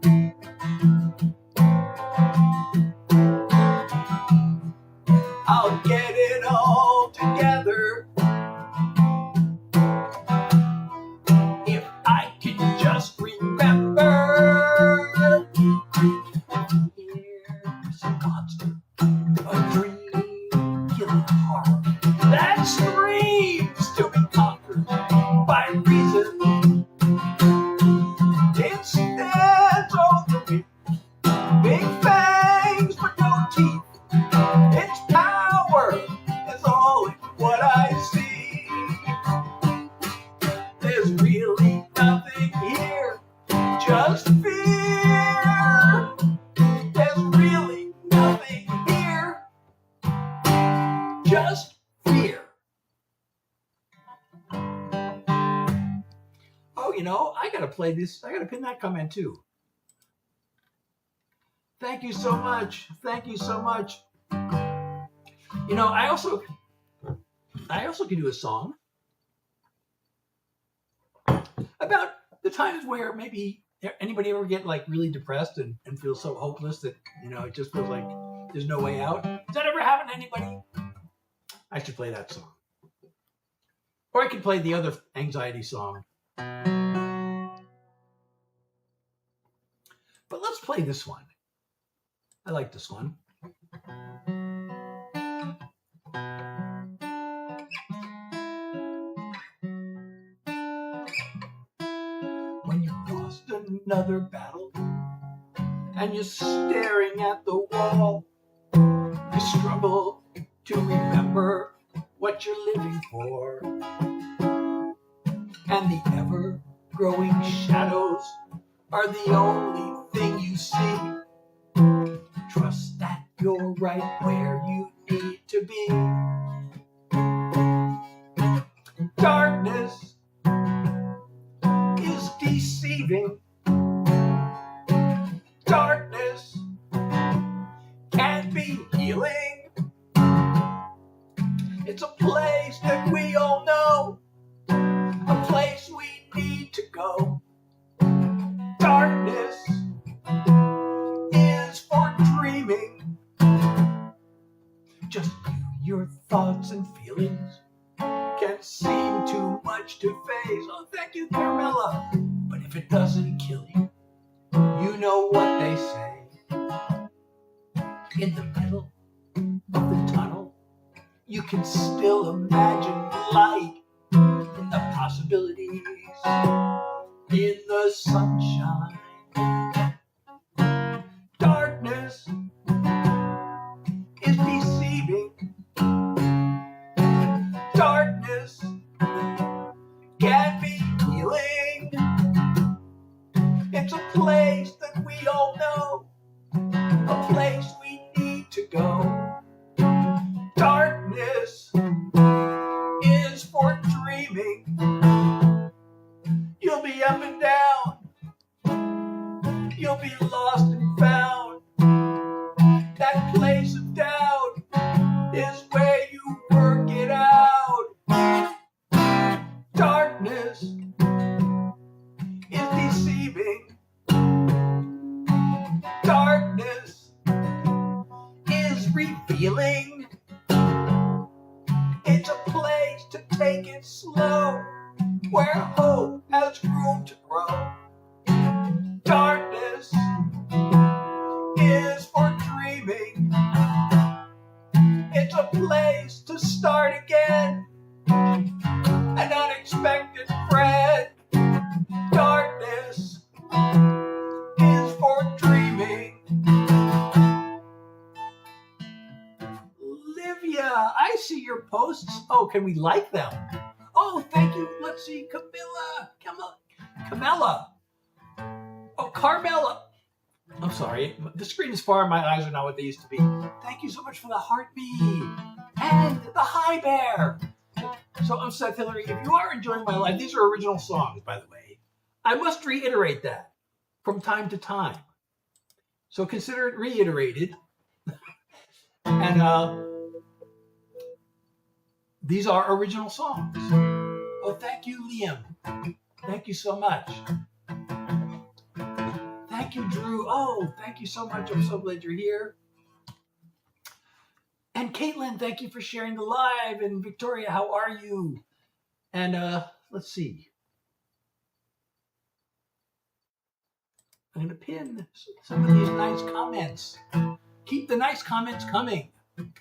I'll get it all together if I can just remember. Here's a monster, a dream-killing horror that screams to be conquered by reason. It stands over me, big fangs but no teeth. Its power is all in what I see. There's really nothing here, just fear. There's really nothing here, just fear. Oh, you know, I gotta play this. I gotta pin that comment too. Thank you so much. Thank you so much. You know, I also can do a song about the times where maybe anybody ever get like really depressed and feel so hopeless that, you know, it just feels like there's no way out. Does that ever happen to anybody? I should play that song. Or I could play the other anxiety song. But let's play this one. I like this one. When you've lost another battle and you're staring at the wall, you struggle to remember what you're living for. And the ever-growing shadows are the only thing you see. Trust that you're right where you need to be. Darkness is deceiving. Darkness can be healing. It's a place that we all know, a place we need to go. Darkness is for dreaming. Just you, your thoughts and feelings can seem too much to face. Oh, thank you, Carmela. But if it doesn't kill you, you know what they say. In the middle of the tunnel, you can still imagine light in the possibilities, in the sunshine. Darkness is deceiving. Darkness can be healing. It's a place that we all know, a place we need to go. Darkness is for dreaming. You'll be up and down. You'll be lost and found. That place of doubt is where you work it out. Darkness is deceiving. Darkness is revealing. It's a place to take it slow, where hope has room to grow. Darkness is for dreaming. It's a place to start again, an unexpected friend. Darkness posts? Oh, can we like them? Oh, thank you. Let's see. Camilla. Oh, Carmela. I'm sorry. The screen is far and my eyes are not what they used to be. Thank you so much for the heart me and the hi bear. So I'm Seth Hillary. If you are enjoying my life, these are original songs, by the way. I must reiterate that from time to time. So consider it reiterated. And these are original songs. Oh, thank you, Liam. Thank you so much. Thank you, Drew. Oh, thank you so much. I'm so glad you're here. And Caitlin, thank you for sharing the live. And Victoria, how are you? And let's see. I'm going to pin some of these nice comments. Keep the nice comments coming.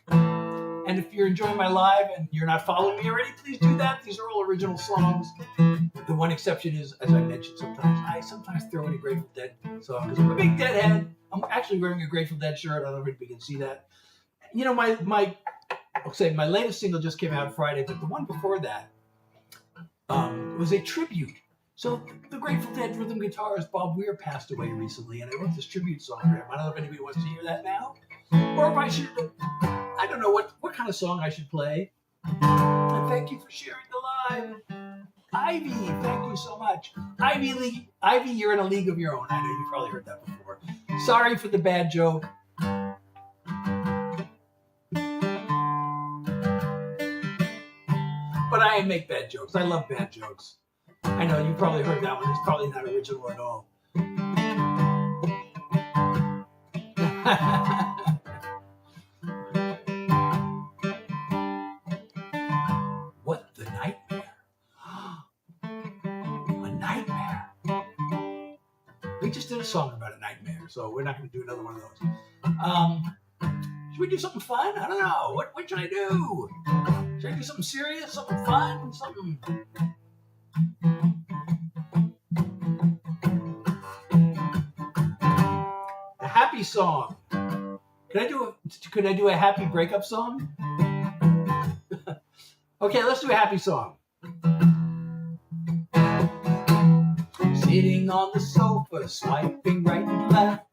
And if you're enjoying my live and you're not following me already, please do that. These are all original songs. The one exception is, as I mentioned, I sometimes throw in a Grateful Dead song because I'm a big Deadhead. I'm actually wearing a Grateful Dead shirt. I don't know if you can see that. You know, my latest single just came out Friday, but the one before that was a tribute. So the Grateful Dead rhythm guitarist Bob Weir passed away recently, and I wrote this tribute song for him. I don't know if anybody wants to hear that now, or if I should. I don't know what kind of song I should play. And thank you for sharing the live. Ivy, thank you so much. Ivy, you're in a league of your own. I know you've probably heard that before. Sorry for the bad joke. But I make bad jokes. I love bad jokes. I know you probably heard that one. It's probably not original at all. What the nightmare? A nightmare. We just did a song about a nightmare, so we're not going to do another one of those. Should we do something fun? I don't know. What should I do? Should I do something serious? Something fun? Something... A happy song. Could I do a happy breakup song? Okay, let's do a happy song. Sitting on the sofa, swiping right and left.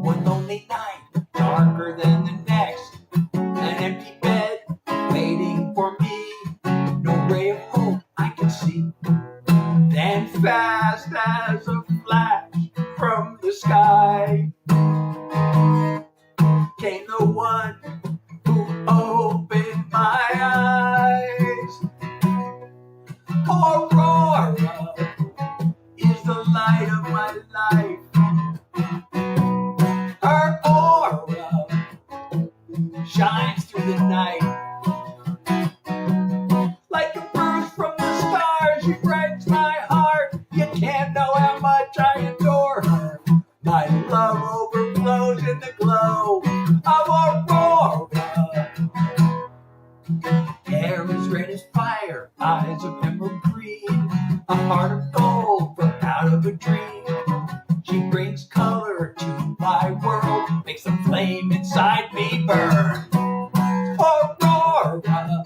One lonely night, darker than the next. An empty bed, waiting for me. No ray of hope I can see. Then fast as a flash from the sky came the one who opened my eyes. Aurora is the light of my life. Her aura shines through the night. Like a bruise from the stars, she breaks my heart. You can't know how much I adore her. My love overflows in the glow of Aurora. Hair as red as fire, eyes of emerald green, a heart of gold from out of a dream. She brings color to my world, makes the flame inside me burn. Aurora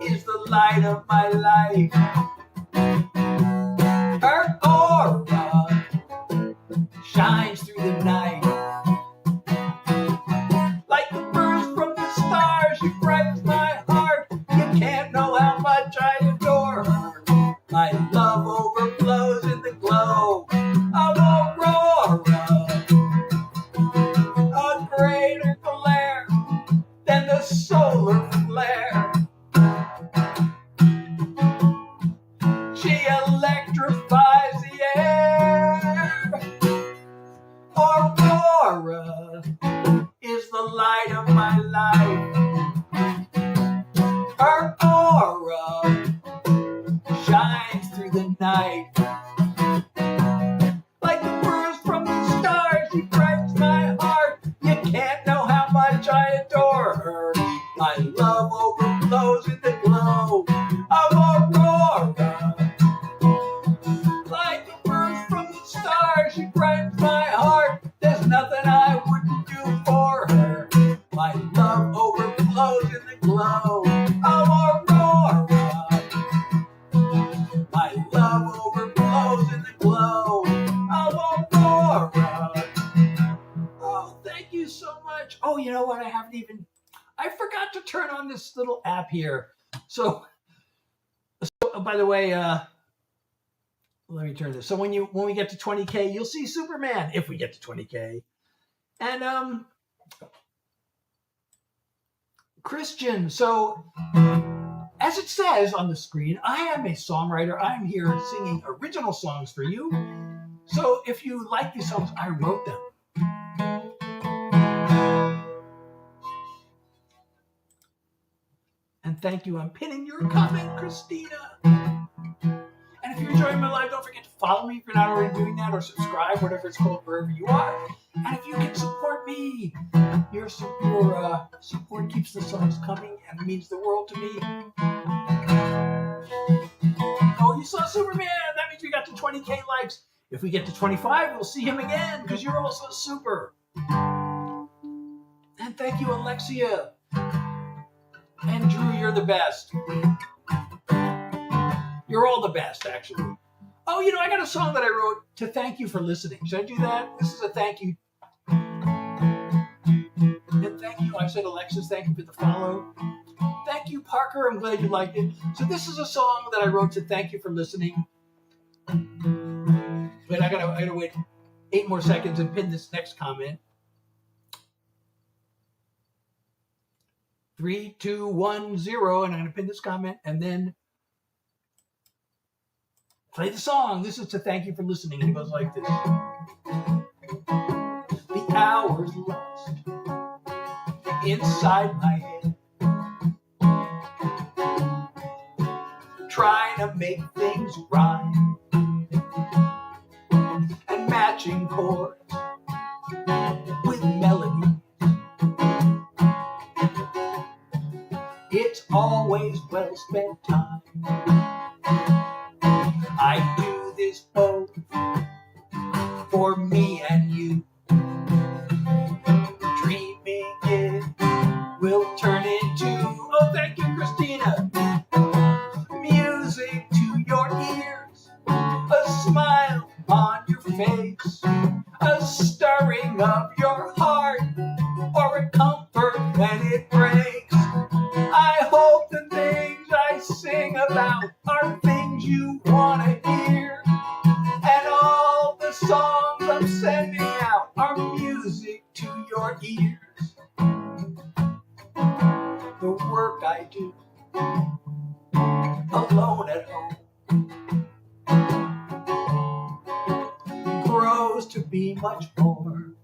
is the light of my life. Her aura shines through the night. Like the bruise from the stars, she breaks my heart. You can't know how much I adore her. My love overflows in the glow of Aurora. A greater glare than the solar flare. She electrifies the air. Aurora is the light of my life. Her aura shines through the night. Like the bruise from the stars, she breaks my heart. You can't know how much I adore her. My love overflows in the glow of Aurora. Like the bruise from the stars, she breaks my heart. There's nothing I wouldn't do for her. My love overflows in the glow of you know what? I forgot to turn on this little app here. So by the way, let me turn this. So when we get to 20K, you'll see Superman if we get to 20K. And Christian, so as it says on the screen, I am a songwriter. I'm here singing original songs for you. So if you like these songs, I wrote them. And thank you. I'm pinning your comment, Christina. And if you're enjoying my live, don't forget to follow me if you're not already doing that, or subscribe, whatever it's called, wherever you are. And if you can support me, your support keeps the songs coming and means the world to me. Oh, you saw Superman. That means we got to 20K likes. If we get to 25, we'll see him again because you're also super. And thank you, Alexia. And Drew, you're the best. You're all the best, actually. Oh, you know, I got a song that I wrote to thank you for listening. Should I do that? This is a thank you. And thank you. I said, Alexis, thank you for the follow. Thank you, Parker. I'm glad you liked it. So this is a song that I wrote to thank you for listening. But I gotta wait 8 more seconds and pin this next comment. 3, 2, 1, 0, and I'm gonna pin this comment and then play the song. This is to thank you for listening, and it goes like this. The hours lost inside my head, trying to make things rhyme, and matching chords with melody. It's always well spent time. I do this both for me and you, dreaming it will turn into, oh, thank you, Christina, music to your ears, a smile on your face, a stirring of your heart, or a comfort when it breaks. I hope the things I sing about are things you want to hear, and all the songs I'm sending out are music to your ears. The work I do alone at home grows to be much more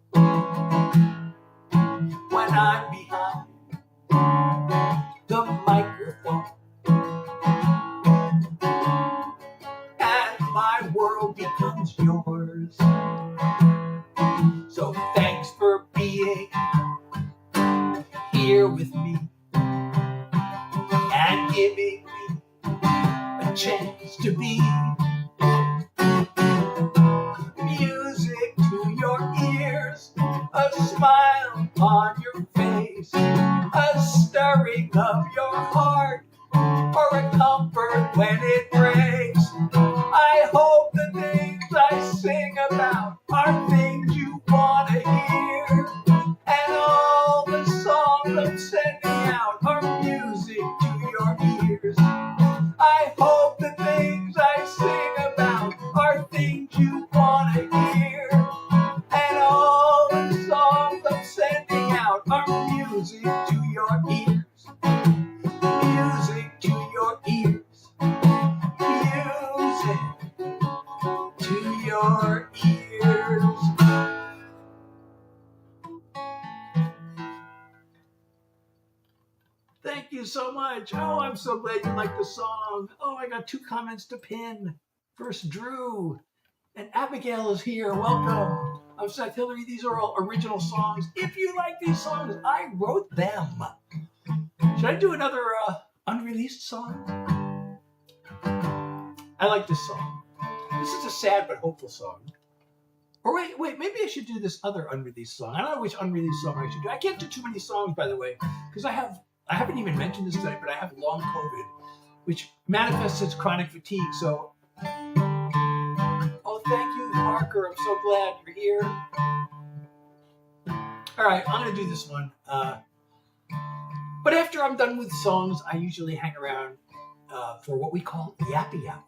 when I'm behind the microphone, and my world becomes yours. So thanks for being here with me and giving me a chance to be music to your ears, a smile on your face, a stirring of your heart, or a comfort when it breaks. I hope the things I sing about are things you want to hear, and all the songs I'm sending out are music to your ears. I hope the things I sing about are things you want to hear, and all the songs I'm sending out are music to your ears. Music to your ears. Music to your ears. Thank you so much. Oh, I'm so glad you like the song. Oh, I got 2 comments to pin. First, Drew. And Abigail is here. Welcome. I'm Seth Hillary. These are all original songs. If you like these songs, I wrote them. Should I do another unreleased song? I like this song. This is a sad but hopeful song. Or wait, maybe I should do this other unreleased song. I don't know which unreleased song I should do. I can't do too many songs, by the way, because I haven't even mentioned this tonight, but I have long COVID, which manifests as chronic fatigue. So, oh, thank you, Parker. I'm so glad you're here. All right, I'm going to do this one. But after I'm done with songs, I usually hang around for what we call Yappy Hour,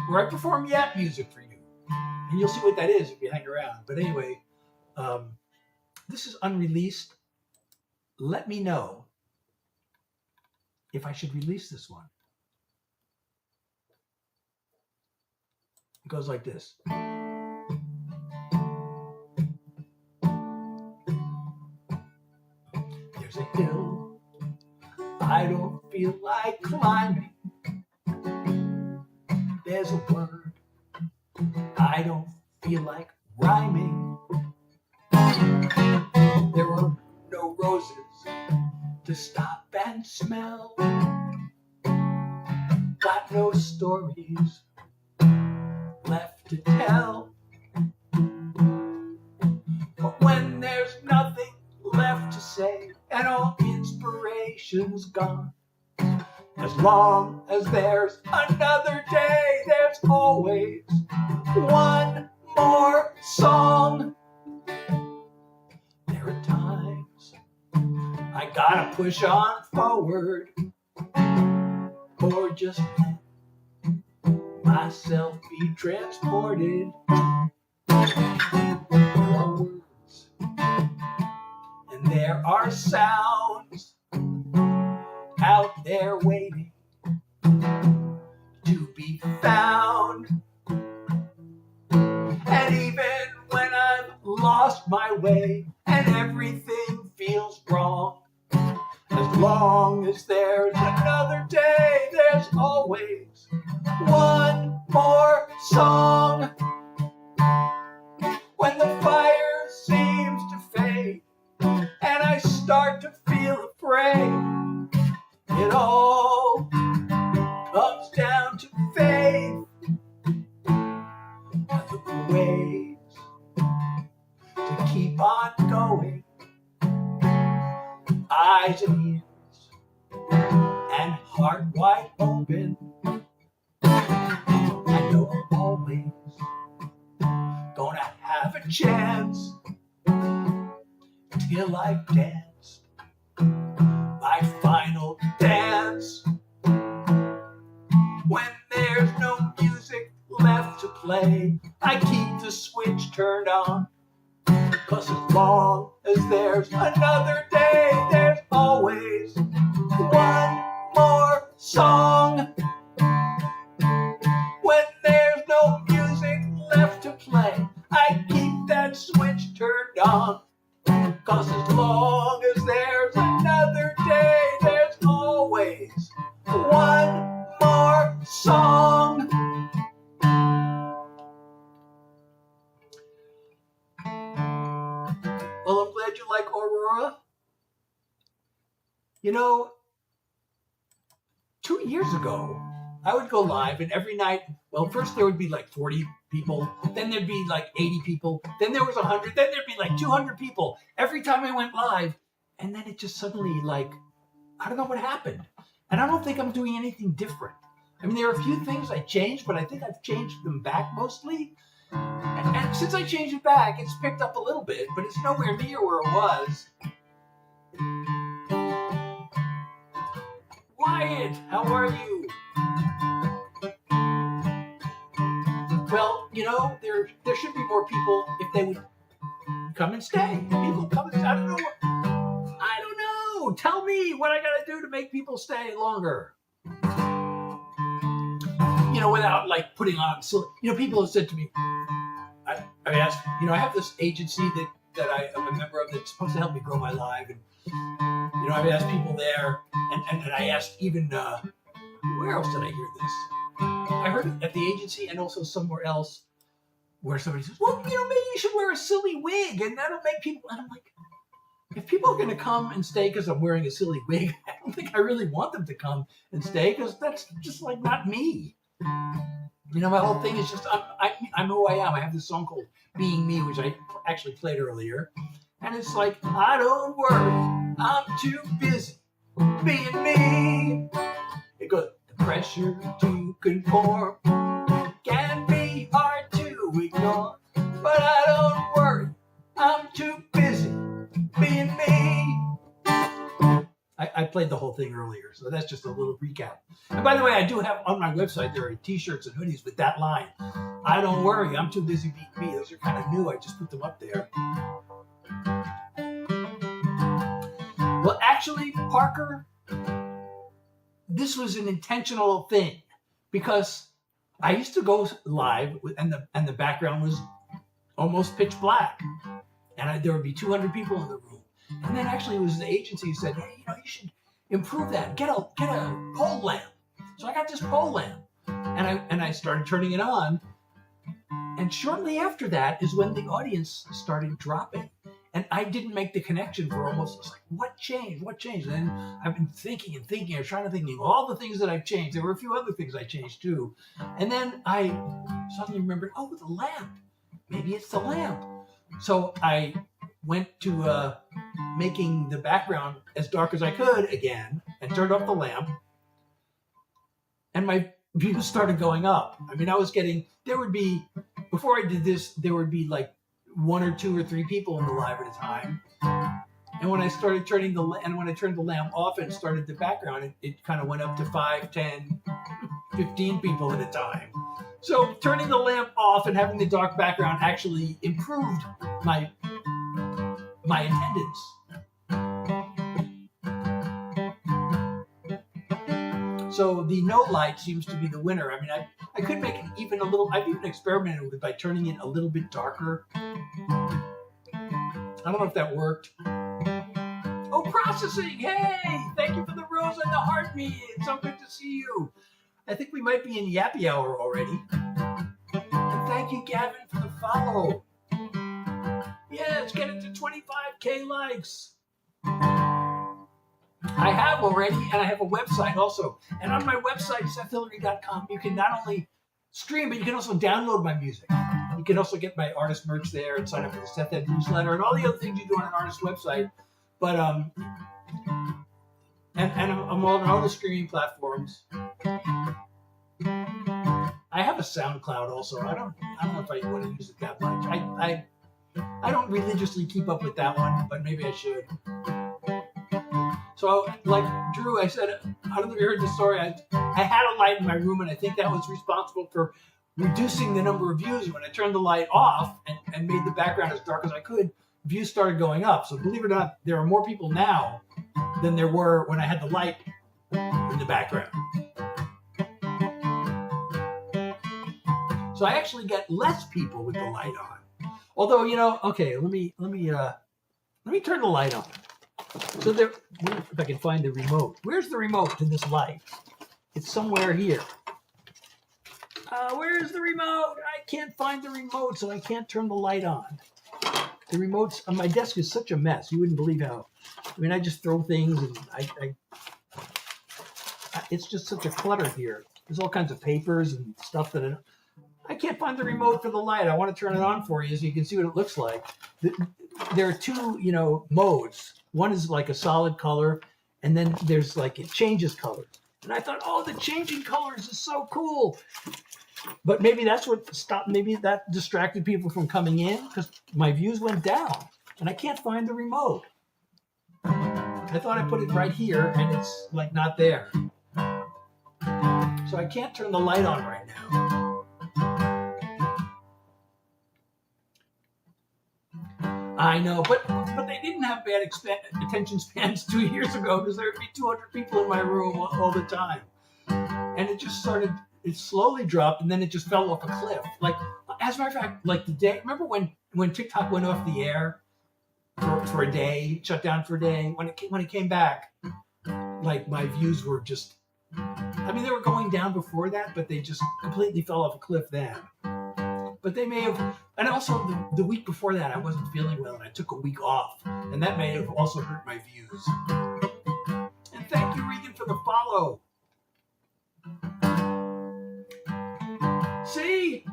where I perform yap music for you. And you'll see what that is if you hang around. But anyway, this is unreleased. Let me know if I should release this one. It goes like this. There's a hill I don't feel like climbing. There's a word I don't feel like rhyming. There are no roses to stop and smell. Got no stories left to tell. But when there's nothing left to say and all inspiration's gone, as long as there's another day, there's always one more song. There are times I gotta push on forward, or just let myself be transported. There are words and there are sounds out there waiting to be found. And even when I've lost my way and everything feels wrong, as long as there's another day, there's always one more song. When the fire seems to fade and I start to feel afraid, it all comes down to faith. I look for ways to keep on going, eyes and ears and heart wide open. I know I'm always gonna have a chance till I've danced my final dance. When there's no music left to play, I keep the switch turned on, 'cause as long as there's another day, there's always one more song. When there's no music left to play, I keep that switch turned on, 'cause as long as there's another day, there's always one more song. Well, I'm glad you like Aurora. You know, 2 years ago, I would go live, and every night, well, first there would be like 40 people, then there'd be like 80 people, then there was 100, then there'd be like 200 people every time I went live. And then it just suddenly, like, I don't know what happened. And I don't think I'm doing anything different. I mean, there are a few things I changed, but I think I've changed them back mostly. And since I changed it back, it's picked up a little bit, but it's nowhere near where it was. Wyatt, how are you? Well, you know, there should be more people if they would come and stay. People come and stay. I don't know. Tell me what I gotta do to make people stay longer. You know, without like putting on. So, you know, people have said to me, I asked, you know, I have this agency that I am a member of that's supposed to help me grow my live, and you know, I've asked people there, and I asked even where else did I hear this? I heard it at the agency and also somewhere else where somebody says, well, you know, maybe you should wear a silly wig and that'll make people. And I'm like, if people are going to come and stay because I'm wearing a silly wig, I don't think I really want them to come and stay, because that's just like not me. You know, my whole thing is just, I'm who I am. I have this song called Being Me, which I actually played earlier. And it's like, I don't worry, I'm too busy being me. It goes, the pressure to conform can be hard to ignore, but I don't worry, I'm too busy being me. I played the whole thing earlier, so that's just a little recap. And by the way, I do have on my website, there are t-shirts and hoodies with that line. I don't worry, I'm too busy being me. Those are kind of new. I just put them up there. Well, actually, Parker, this was an intentional thing because I used to go live and the background was almost pitch black, and there would be 200 people in the room. And then actually it was the agency who said, hey, you should improve that. Get a pole lamp. So I got this pole lamp, and I started turning it on. And shortly after that is when the audience started dropping. And I didn't make the connection for almost, it's like, what changed? What changed? And then I've been thinking and thinking, or trying to think of all the things that I've changed. There were a few other things I changed too. And then I suddenly remembered, oh, the lamp. Maybe it's the lamp. So I went to making the background as dark as I could again and turned off the lamp. And my views started going up. I mean, before I did this, there would be like 1 or 2 or 3 people in the live at a time. And when I started when I turned the lamp off and started the background, it kind of went up to 5, 10, 15 people at a time. So turning the lamp off and having the dark background actually improved my attendance. So the no light seems to be the winner. I mean, I could make it even a little, I've even experimented with it by turning it a little bit darker. I don't know if that worked. Oh, processing, hey, thank you for the rose and the heart me. It's so good to see you. I think we might be in Yappy Hour already. And thank you, Gavin, for the follow. Yeah, let's get it to 25K likes. I have already, and I have a website also. And on my website, SethHillary.com, you can not only stream, but you can also download my music. You can also get my artist merch there and sign up for the Seth Ed newsletter and all the other things you do on an artist website. But and I'm on all the streaming platforms. I have a SoundCloud also. I don't know if I want to use it that much. I don't religiously keep up with that one, but maybe I should. So, like Drew, I said, I don't know if you heard the story. I had a light in my room, and I think that was responsible for reducing the number of views. When I turned the light off and made the background as dark as I could, views started going up. So believe it or not, there are more people now than there were when I had the light in the background. So I actually get less people with the light on. Although, okay, let me turn the light on. So if I can find the remote. Where's the remote to this light? It's somewhere here. Where's the remote? I can't find the remote, so I can't turn the light on. The remotes on my desk is such a mess. You wouldn't believe how. I mean, I just throw things, and it's just such a clutter here. There's all kinds of papers and stuff that I can't find the remote for the light. I want to turn it on for you so you can see what it looks like. There are two, modes. One is like a solid color, and then there's like it changes colors. And I thought, oh, the changing colors is so cool. But maybe that's what stopped. Maybe that distracted people from coming in because my views went down, and I can't find the remote. I thought I put it right here, and it's like not there. So I can't turn the light on right now. I know, but they didn't have bad attention spans 2 years ago because there would be 200 people in my room all the time. And it slowly dropped, and then it just fell off a cliff. Like, as a matter of fact, like the day, remember when TikTok went off the air for a day, shut down for a day? When it came back, like my views were just, they were going down before that, but they just completely fell off a cliff then. But they may have, and also the week before that, I wasn't feeling well, and I took a week off, and that may have also hurt my views. And thank you, Regan, for the follow. See?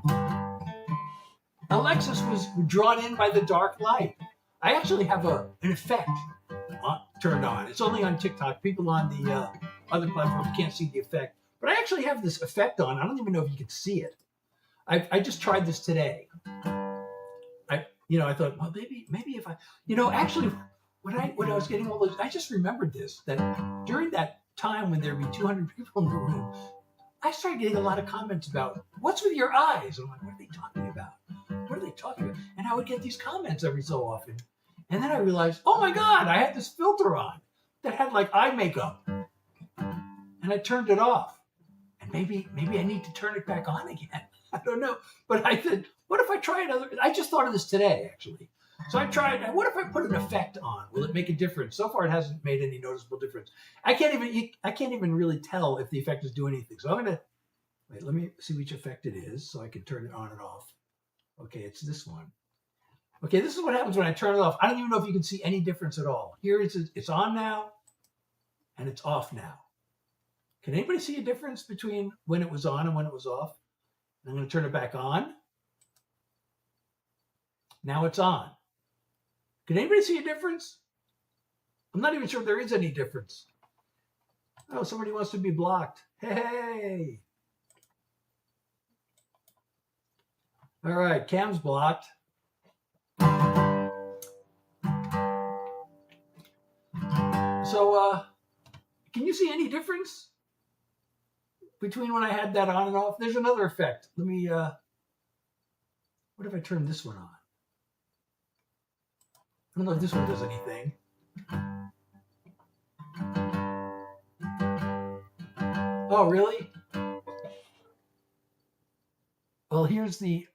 Alexis was drawn in by the dark light. I actually have an effect turned on. It's only on TikTok. People on the other platforms can't see the effect. But I actually have this effect on. I don't even know if you can see it. I just tried this today. I thought, well, maybe if I, actually, when I was getting all those, I just remembered this, that during that time when there'd be 200 people in the room, I started getting a lot of comments about, what's with your eyes? And I'm like, what are they talking about? What are they talking about? And I would get these comments every so often. And then I realized, oh my God, I had this filter on that had like eye makeup. And I turned it off. And maybe I need to turn it back on again. I don't know. But I said, what if I try another? I just thought of this today, actually. So I tried, what if I put an effect on? Will it make a difference? So far, it hasn't made any noticeable difference. I can't even really tell if the effect is doing anything. So I'm gonna, wait, let me see which effect it is so I can turn it on and off. Okay, it's this one. Okay, this is what happens when I turn it off. I don't even know if you can see any difference at all. Here it's on now and it's off now. Can anybody see a difference between when it was on and when it was off? I'm gonna turn it back on. Now it's on. Can anybody see a difference? I'm not even sure if there is any difference. Oh, somebody wants to be blocked. Hey. All right, Cam's blocked. So, can you see any difference between when I had that on and off? There's another effect. Let me, what if I turn this one on? I don't know if this one does anything. Oh, really? Well, here's the,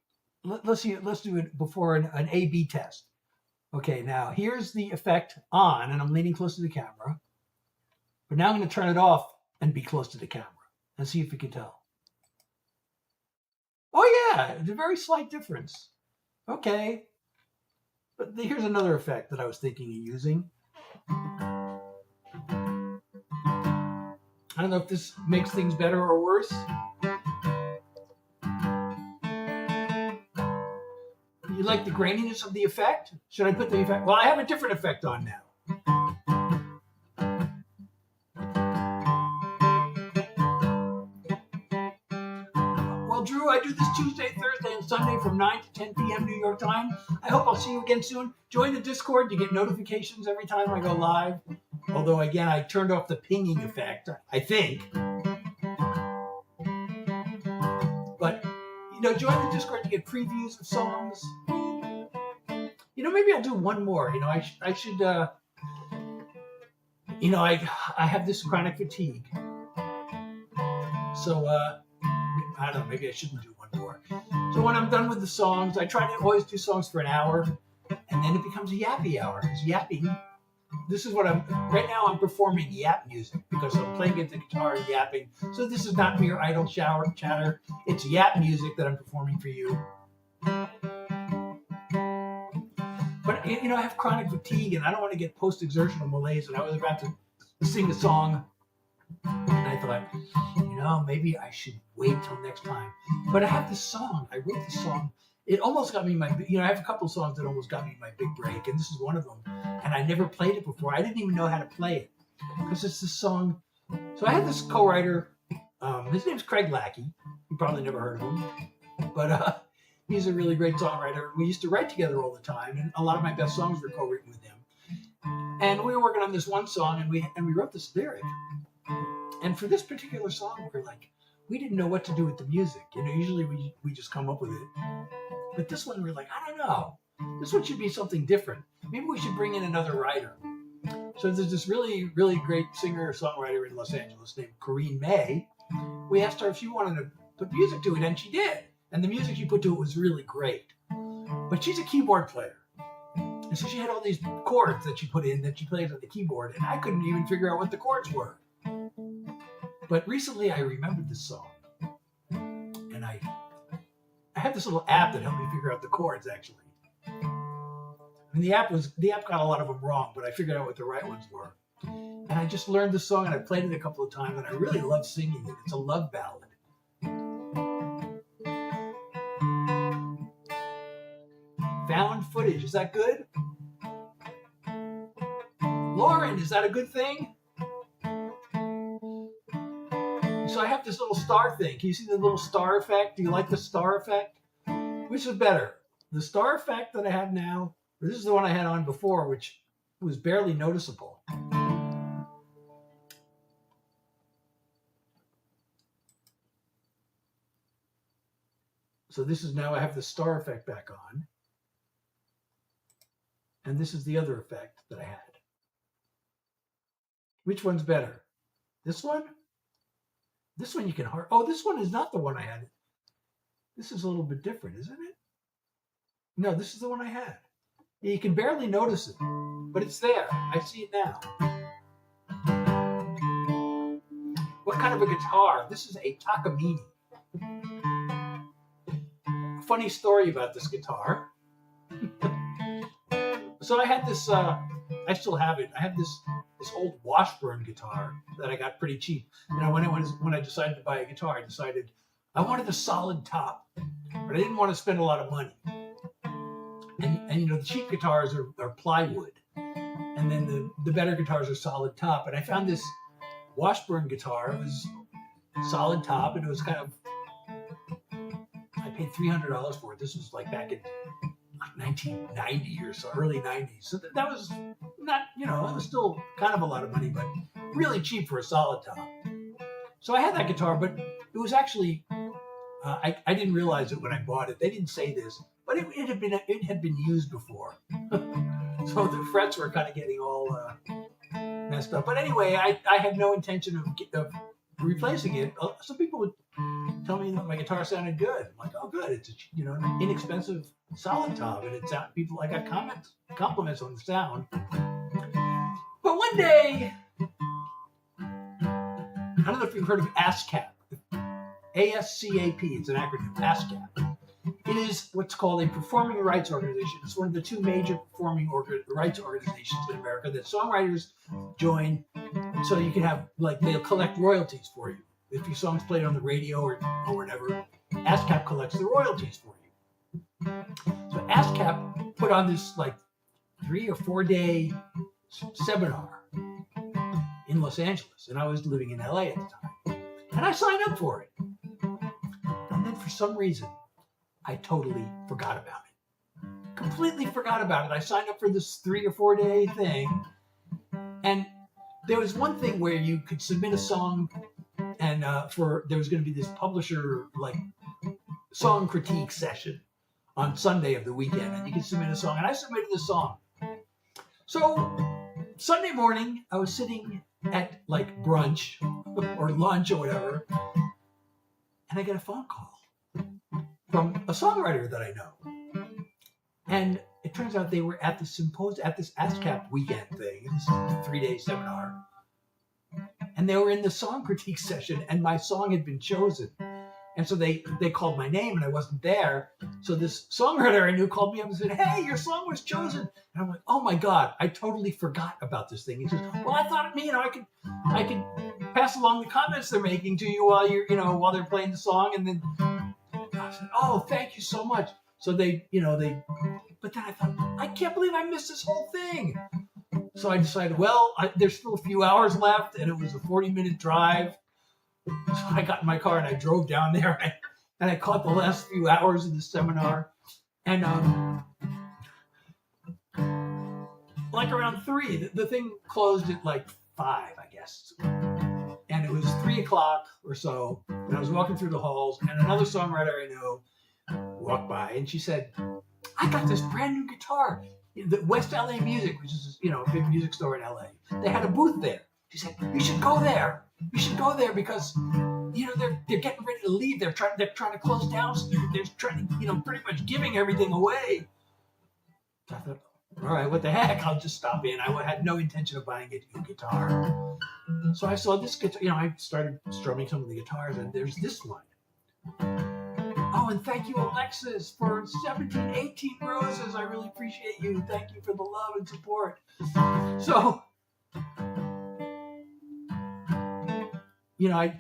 let's do it before an A/B test. Okay, now here's the effect on, and I'm leaning close to the camera. But now I'm going to turn it off and be close to the camera and see if you can tell. Oh yeah, it's a very slight difference. Okay. But here's another effect that I was thinking of using. I don't know if this makes things better or worse. You like the graininess of the effect? Should I put the effect? Well, I have a different effect on now. Well, Drew, I do this Tuesday, Thursday, and Sunday from 9 to 10 p.m. New York time. I hope I'll see you again soon. Join the Discord. You get notifications every time I go live. Although, again, I turned off the pinging effect, I think. But, you know, join the Discord to get previews of songs. You know, maybe I'll do one more. You know, I should, you know, I have this chronic fatigue. So, I don't know, maybe I shouldn't do one more. So when I'm done with the songs, I try to always do songs for an hour, and then it becomes a yappy hour. Because yapping, this is what right now I'm performing yap music because I'm playing the guitar and yapping. So this is not mere idle chatter. It's yap music that I'm performing for you. But, you know, I have chronic fatigue, and I don't want to get post-exertional malaise, and I was about to sing a song, and I thought, you know, maybe I should wait till next time. But I have this song. I wrote this song. It almost got me I have a couple of songs that almost got me my big break, and this is one of them. And I never played it before. I didn't even know how to play it because it's this song. So I had this co-writer. His name's Craig Lackey. You probably never heard of him. But he's a really great songwriter. We used to write together all the time, and a lot of my best songs were co-written with him. And we were working on this one song, and we wrote this lyric. And for this particular song, we didn't know what to do with the music. You know, usually we just come up with it. But this one, we're like, I don't know. This one should be something different. Maybe we should bring in another writer. So there's this really, really great singer-songwriter in Los Angeles named Corinne May. We asked her if she wanted to put music to it, and she did. And the music she put to it was really great. But she's a keyboard player. And so she had all these chords that she put in that she plays on the keyboard, and I couldn't even figure out what the chords were. But recently I remembered this song. And I have this little app that helped me figure out the chords, actually. And the app got a lot of them wrong, but I figured out what the right ones were. And I just learned the song, and I played it a couple of times, and I really love singing it. It's a love ballad. Found footage, is that good? Lauren, is that a good thing? So I have this little star thing. Can you see the little star effect? Do you like the star effect? Which is better? The star effect that I have now, or this is the one I had on before, which was barely noticeable. So this is now I have the star effect back on. And this is the other effect that I had. Which one's better? This one? This one you can oh, this one is not the one I had. This is a little bit different, isn't it? No, this is the one I had. Yeah, you can barely notice it, but it's there. I see it now. What kind of a guitar? This is a Takamine. Funny story about this guitar. So I had this, I still have it. I have this old Washburn guitar that I got pretty cheap. You know, when I decided to buy a guitar, I decided I wanted a solid top, but I didn't want to spend a lot of money. And you know, the cheap guitars are plywood, and then the better guitars are solid top. And I found this Washburn guitar. It was solid top, and it was kind of, I paid $300 for it. This was like back in like 1990 or so, early 90s. So that was not, you know, it was still kind of a lot of money, but really cheap for a solid top. So I had that guitar, but it was actually, I didn't realize it when I bought it. They didn't say this, but it had been used before. So the frets were kind of getting all messed up. But anyway, I had no intention of replacing it. Some people would tell me that my guitar sounded good. I'm like, oh, good. It's a, you know, an inexpensive solid top, and it sounded. People, I got compliments on the sound. But one day, I don't know if you've heard of ASCAP. ASCAP. It's an acronym. ASCAP. It is what's called a performing rights organization. It's one of the two major performing rights organizations in America that songwriters join, so you can have, like, they'll collect royalties for you. If your song's played on the radio or whatever, ASCAP collects the royalties for you. So ASCAP put on this like 3 or 4 day seminar in Los Angeles, and I was living in LA at the time, and I signed up for it. And then for some reason, I totally forgot about it. Completely forgot about it. I signed up for this 3 or 4 day thing, and there was one thing where you could submit a song, and there was going to be this publisher like song critique session on Sunday of the weekend, and you could submit a song, and I submitted the song. So Sunday morning, I was sitting at like brunch or lunch or whatever, and I get a phone call from a songwriter that I know, and it turns out they were at the symposium, at this ASCAP weekend thing, this 3 day seminar, and they were in the song critique session, and my song had been chosen. And so they called my name, and I wasn't there. So this songwriter I knew called me up and said, "Hey, your song was chosen." And I'm like, "Oh my God, I totally forgot about this thing." He says, "Well, I thought, you know, I could pass along the comments they're making to you while you're, you know, while they're playing the song." And then I said, "Oh, thank you so much." So they, but then I thought, I can't believe I missed this whole thing. So I decided, well, there's still a few hours left, and it was a 40-minute drive. So I got in my car and I drove down there, and I caught the last few hours of the seminar. And like around 3, the thing closed at like 5, I guess. And it was 3 o'clock or so, and I was walking through the halls, and another songwriter I know walked by, and she said, "I got this brand new guitar. The West LA Music, which is, you know, a big music store in LA. They had a booth there." She said, "You should go there. You should go there because, you know, they're getting ready to leave. They're trying to close down. They're trying to, you know, pretty much giving everything away." So I thought, all right, what the heck? I'll just stop in. I had no intention of buying a new guitar. So I saw this guitar. You know, I started strumming some of the guitars, and there's this one. "Oh, and thank you, Alexis, for 18 roses. I really appreciate you. Thank you for the love and support." So, you know, I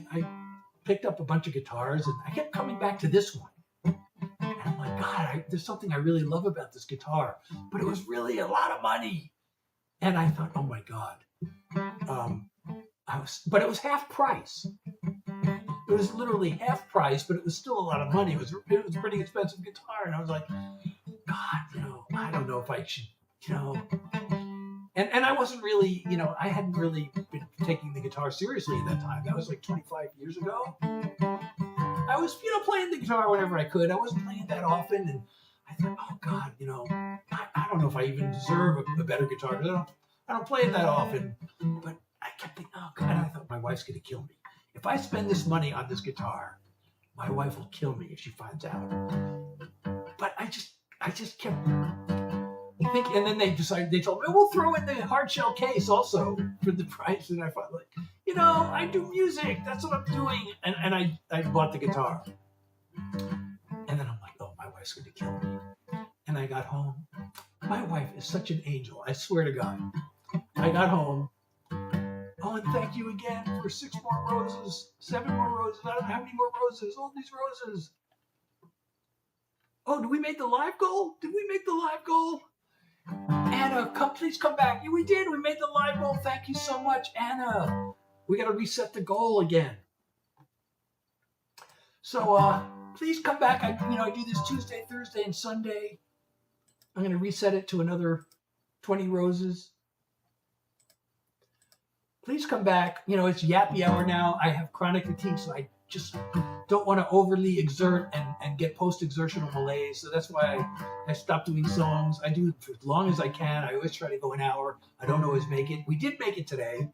picked up a bunch of guitars, and I kept coming back to this one. And I'm like, God, there's something I really love about this guitar, but it was really a lot of money. And I thought, oh my God. But it was half price. It was literally half price, but it was still a lot of money. It was a pretty expensive guitar. And I was like, God, you know, I don't know if I should, you know. And I wasn't really, I hadn't really been taking the guitar seriously at that time. That was like 25 years ago. I was, playing the guitar whenever I could. I wasn't playing that often, and I thought, oh God, I don't know if I even deserve a better guitar because I don't play it that often. But I kept thinking, oh God, I thought my wife's gonna kill me if I spend this money on this guitar. My wife will kill me if she finds out. But I just kept thinking, and then they told me, we'll throw in the hard shell case also for the price. And I thought, like, I do music. That's what I'm doing. And I bought the guitar. And then I'm like, oh, my wife's going to kill me. And I got home. My wife is such an angel. I swear to God. I got home. Oh, and thank you again for 6 more roses, 7 more roses. I don't know how many more roses. All these roses. Oh, did we make the live goal? Anna, please come back. Yeah, we did. We made the live goal. Thank you so much, Anna. We got to reset the goal again. So please come back. I do this Tuesday, Thursday, and Sunday. I'm going to reset it to another 20 roses. Please come back. It's yappy hour now. I have chronic fatigue, so I just don't want to overly exert and get post-exertional malaise. So that's why I stopped doing songs. I do for as long as I can. I always try to go an hour. I don't always make it. We did make it today.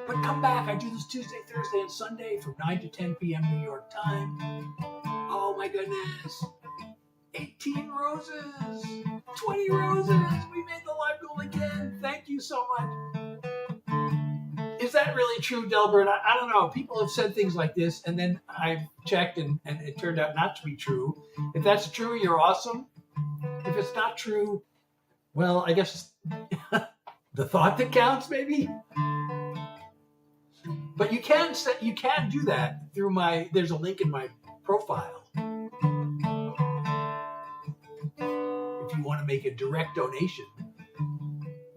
But come back. I do this Tuesday, Thursday, and Sunday from 9 to 10 p.m. New York time. Oh my goodness. 18 roses. 20 roses. We made the live goal again. Thank you so much. Is that really true, Delbert? I don't know. People have said things like this, and then I've checked, and it turned out not to be true. If that's true, you're awesome. If it's not true, well, I guess the thought that counts, maybe. But you can do that through there's a link in my profile. If you want to make a direct donation.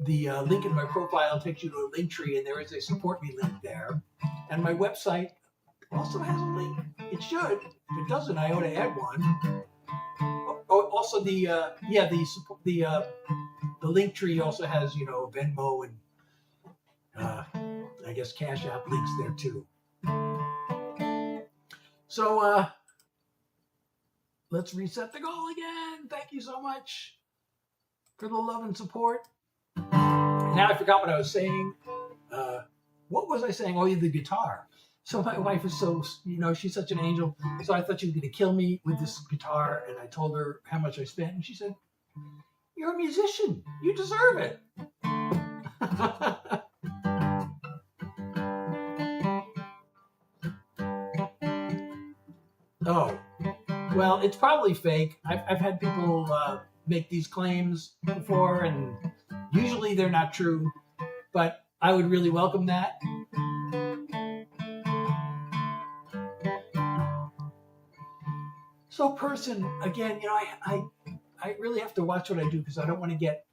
The link in my profile takes you to a link tree, and there is a support me link there. And my website also has a link. It should. If it doesn't, I ought to add one. Also, the link tree also has Venmo and I guess Cash App links there too. So let's reset the goal again. Thank you so much for the love and support. Now I forgot what I was saying. What was I saying? Oh, the guitar. So my wife is so, she's such an angel. So I thought she was going to kill me with this guitar. And I told her how much I spent. And she said, you're a musician. You deserve it. Oh, well, it's probably fake. I've had people make these claims before, and usually they're not true, but I would really welcome that. So person, again, I really have to watch what I do because I don't want to get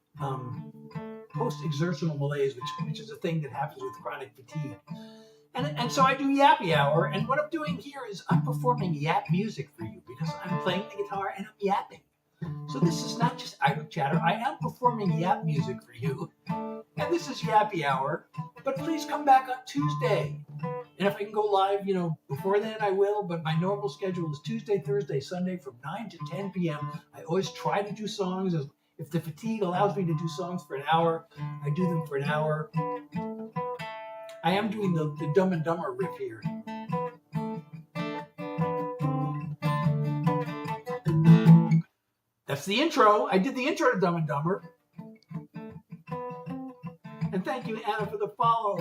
post-exertional malaise, which is a thing that happens with chronic fatigue. And so I do Yappy Hour, and what I'm doing here is I'm performing yap music for you because I'm playing the guitar and I'm yapping. So this is not just idle chatter. I am performing yap music for you. And this is Yappy Hour. But please come back on Tuesday. And if I can go live, before then I will. But my normal schedule is Tuesday, Thursday, Sunday from 9 to 10 p.m. I always try to do songs. If the fatigue allows me to do songs for an hour, I do them for an hour. I am doing the Dumb and Dumber riff here. That's the intro. I did the intro to Dumb and Dumber. And thank you, Anna, for the follow.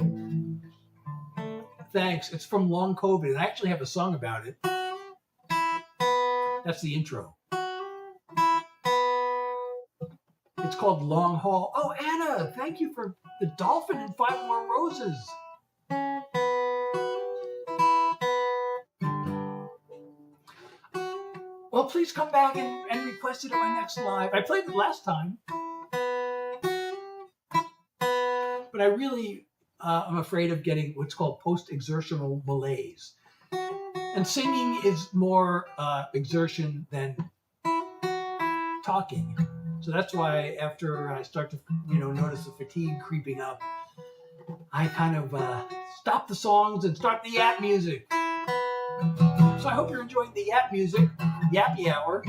Thanks. It's from Long COVID. And I actually have a song about it. That's the intro. It's called Long Haul. Oh, Anna, thank you for the dolphin and 5 more roses. Well, please come back and request it at my next live. I played it last time. But I really am afraid of getting what's called post-exertional malaise. And singing is more exertion than talking. So that's why after I start to, notice the fatigue creeping up, I kind of stop the songs and start the yap music. So I hope you're enjoying the yap music, Yappy Hour.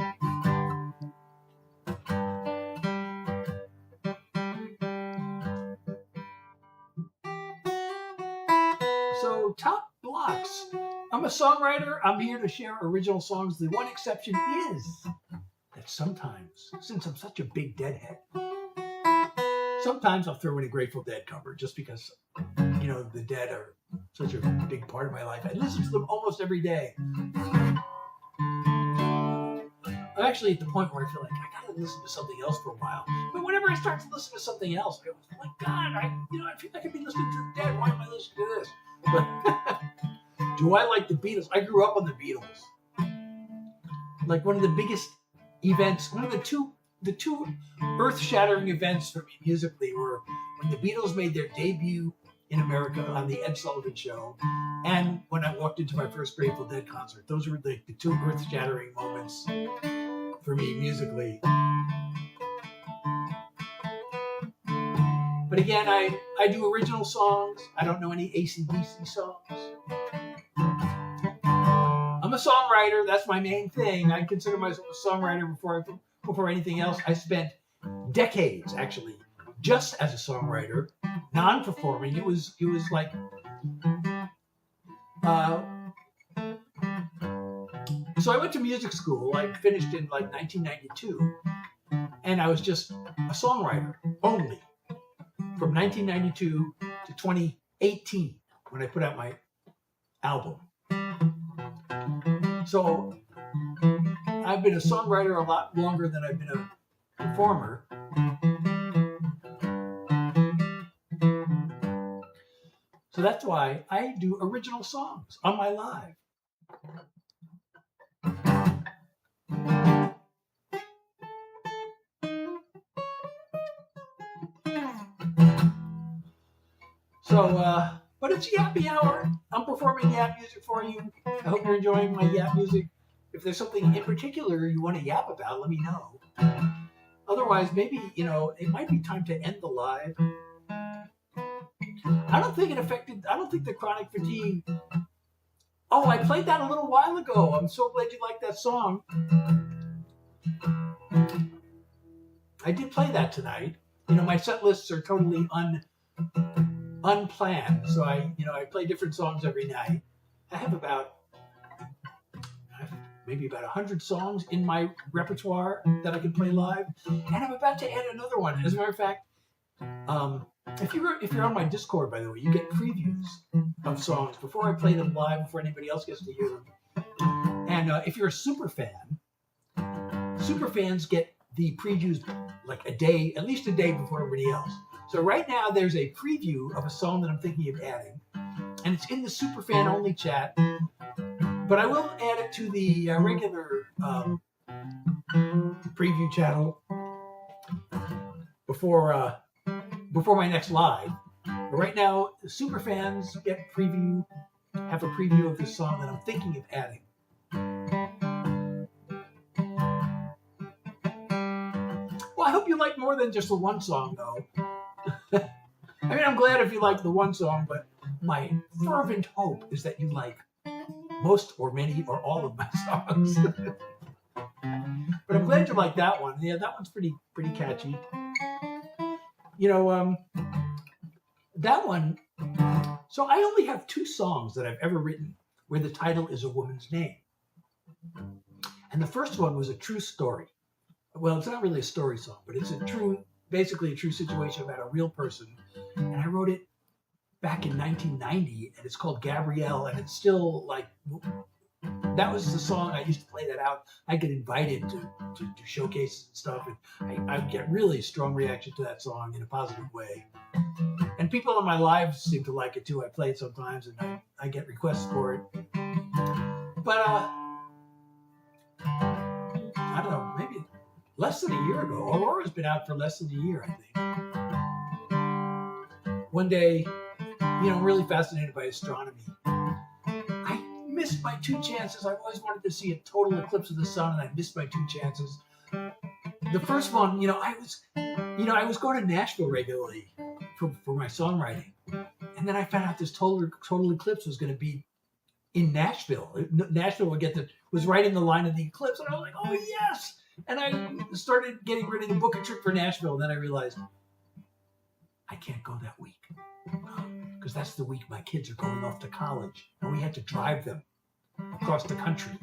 So top blocks. I'm a songwriter. I'm here to share original songs. The one exception is that sometimes, since I'm such a big Deadhead, sometimes I'll throw in a Grateful Dead cover just because, the Dead are such a big part of my life. I listen to them almost every day. I'm actually at the point where I feel like I gotta listen to something else for a while. But whenever I start to listen to something else, I go, oh my God, I feel like I could be listening to the Dead. Why am I listening to this? But do I like the Beatles? I grew up on the Beatles. Like one of the biggest events, one of the two earth-shattering events for me musically were when the Beatles made their debut in America on the Ed Sullivan Show, and when I walked into my first Grateful Dead concert. Those were the two earth-shattering moments for me musically. But again, I do original songs. I don't know any AC/DC songs. I'm a songwriter. That's my main thing. I consider myself a songwriter before anything else. I spent decades, actually, just as a songwriter, non-performing. It was like so I went to music school. I finished in like 1992, and I was just a songwriter only from 1992 to 2018 when I put out my album. So I've been a songwriter a lot longer than I've been a performer. So that's why I do original songs on my live. So, but it's Yappy Hour. I'm performing yap music for you. I hope you're enjoying my yap music. If there's something in particular you want to yap about, let me know. Otherwise, maybe, it might be time to end the live. I don't think the chronic fatigue. Oh, I played that a little while ago. I'm so glad you like that song. I did play that tonight. My set lists are totally unplanned. So I play different songs every night. I have maybe about 100 songs in my repertoire that I can play live, and I'm about to add another one. As a matter of fact, if you're on my Discord, by the way, you get previews of songs before I play them live, before anybody else gets to hear them. And if you're a super fans get the previews like at least a day before everybody else. So right now there's a preview of a song that I'm thinking of adding, and it's in the superfan only chat. But I will add it to the regular preview channel before my next live. But right now, the super fans have a preview of the song that I'm thinking of adding. Well, I hope you like more than just the one song, though. I mean, I'm glad if you like the one song, but my fervent hope is that you like most or many or all of my songs. But I'm glad you like that one. Yeah, that one's pretty catchy. That one. So I only have 2 songs that I've ever written where the title is a woman's name. And the first one was a true story. Well, it's not really a story song, but it's basically a true situation about a real person. And I wrote it back in 1990, and it's called Gabrielle, and it's still like, that was the song. I used to play that out. I get invited to showcases and stuff, and I get really strong reaction to that song in a positive way. And people on my lives seem to like it too. I play it sometimes, and I get requests for it. But I don't know, maybe less than a year ago. Aurora's been out for less than a year, I think. One day, I'm really fascinated by astronomy. I missed my 2 chances. I've always wanted to see a total eclipse of the sun, and I missed my 2 chances. the first one, I was going to Nashville regularly for my songwriting, and then I found out this Total Eclipse was going to be in Nashville. Nashville was right in the line of the eclipse, and I was like, oh yes! And I started getting ready to book a trip for Nashville, and then I realized I can't go that week because that's the week my kids are going off to college, and we had to drive them across the country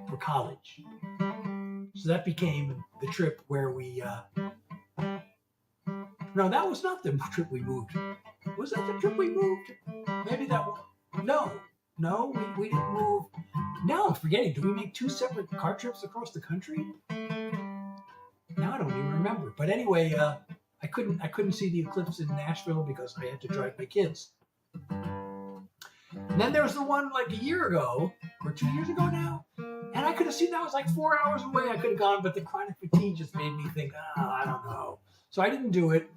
for college. So that became the trip where we. No, that was not the trip we moved. Was that the trip we moved? Maybe that was. No, we didn't move. Now I'm forgetting. Did we make 2 separate car trips across the country? Now I don't even remember. But anyway, I couldn't see the eclipse in Nashville because I had to drive my kids. And then there was the one like a year ago or 2 years ago now, and I could have seen that was like 4 hours away. I could have gone, but the chronic fatigue just made me think, I don't know. So I didn't do it.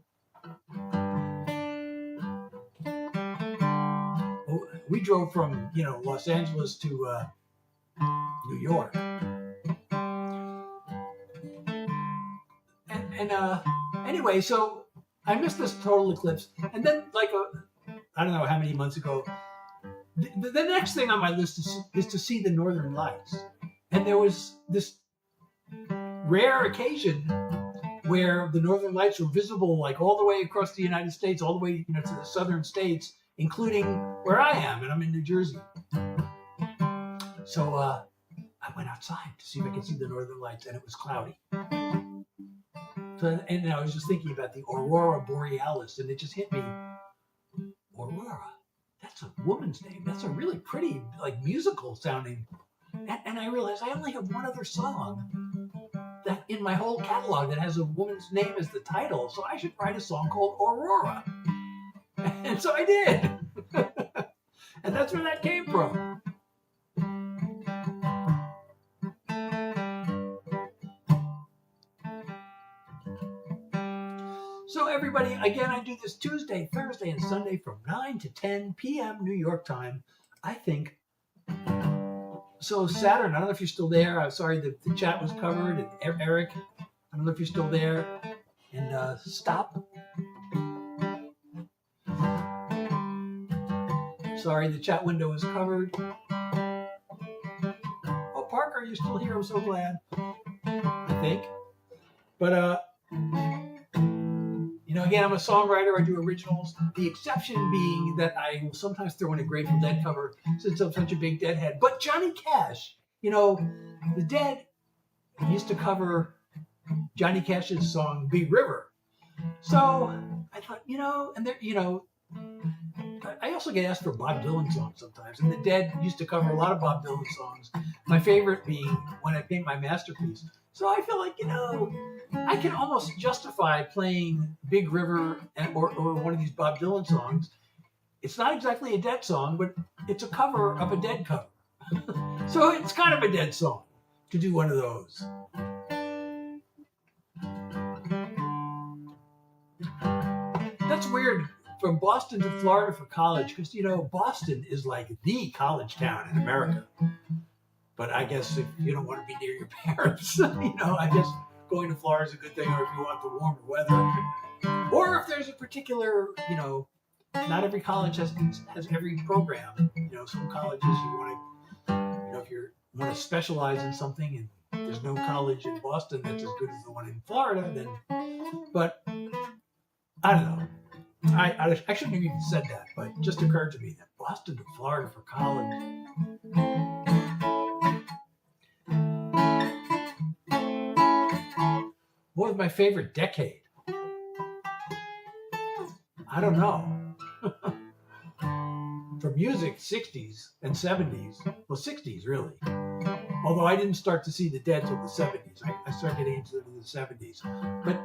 We drove from Los Angeles to New York, and anyway, so I missed this Total Eclipse, and then I don't know how many months ago, the next thing on my list is to see the Northern Lights, and there was this rare occasion where the Northern Lights were visible like all the way across the United States, all the way to the southern states, including where I am, and I'm in New Jersey. So I went outside to see if I could see the Northern Lights, and it was cloudy. So, and I was just thinking about the Aurora Borealis, and it just hit me. Aurora, that's a woman's name. That's a really pretty, musical sounding. And I realized I only have one other song that in my whole catalog that has a woman's name as the title, so I should write a song called Aurora. And so I did. And that's where that came from. So everybody, again, I do this Tuesday, Thursday, and Sunday from 9 to 10 p.m. New York time, I think. So Saturn, I don't know if you're still there. I'm sorry the chat was covered. And Eric, I don't know if you're still there. And Stop. Sorry, the chat window is covered. Oh, Parker, you're still here. I'm so glad. I think. But, again, I'm a songwriter. I do originals. The exception being that I will sometimes throw in a Grateful Dead cover since I'm such a big Deadhead. But Johnny Cash, the Dead used to cover Johnny Cash's song Big River. So I thought, and there, I also get asked for Bob Dylan songs sometimes, and the Dead used to cover a lot of Bob Dylan songs. My favorite being When I Paint My Masterpiece. So I feel like, I can almost justify playing Big River or one of these Bob Dylan songs. It's not exactly a Dead song, but it's a cover of a Dead cover. So it's kind of a Dead song to do one of those. That's weird. From Boston to Florida for college, because Boston is like the college town in America. But I guess if you don't want to be near your parents, I guess going to Florida is a good thing, or if you want the warmer weather, or if there's a particular, not every college has every program. Some colleges you want to, if you want to specialize in something, and there's no college in Boston that's as good as the one in Florida, then, but I don't know. I shouldn't have even said that, but it just occurred to me that Boston to Florida for college. What was my favorite decade? I don't know. For music, 60s and 70s. Well, 60s, really. Although I didn't start to see the Dead till the 70s. I started getting into it in the 70s. But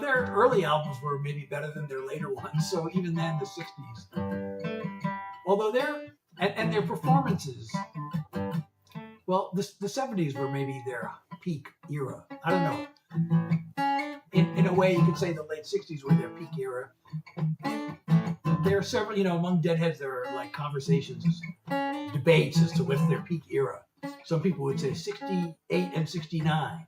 their early albums were maybe better than their later ones. So even then, the 60s. Although their performances, well, the 70s were maybe their peak era. I don't know. In a way, you could say the late 60s were their peak era. There are several, among Deadheads, there are like conversations, debates as to what's their peak era. Some people would say 68 and 69.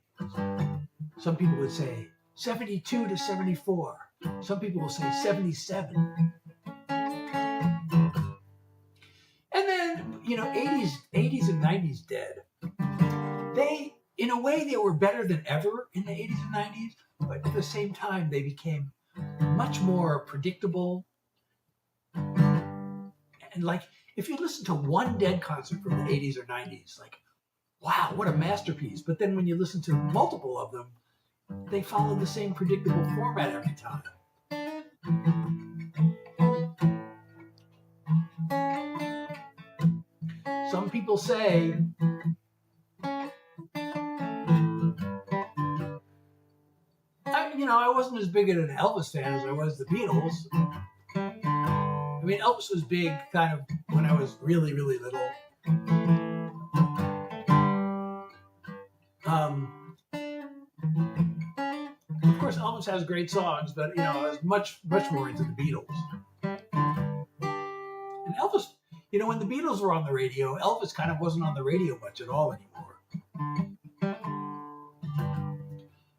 Some people would say 72 to 74. Some people will say 77. And then, 80s and 90s dead. They, in a way, they were better than ever in the 80s and 90s, but at the same time, they became much more predictable. And like, if you listen to one Dead concert from the 80s or 90s, like, wow, what a masterpiece. But then when you listen to multiple of them, they follow the same predictable format every time. Some people say, I wasn't as big an Elvis fan as I was the Beatles. I mean, Elvis was big kind of when I was really, really little. Of course, Elvis has great songs, but I was much, much more into the Beatles. And Elvis, when the Beatles were on the radio, Elvis kind of wasn't on the radio much at all anymore.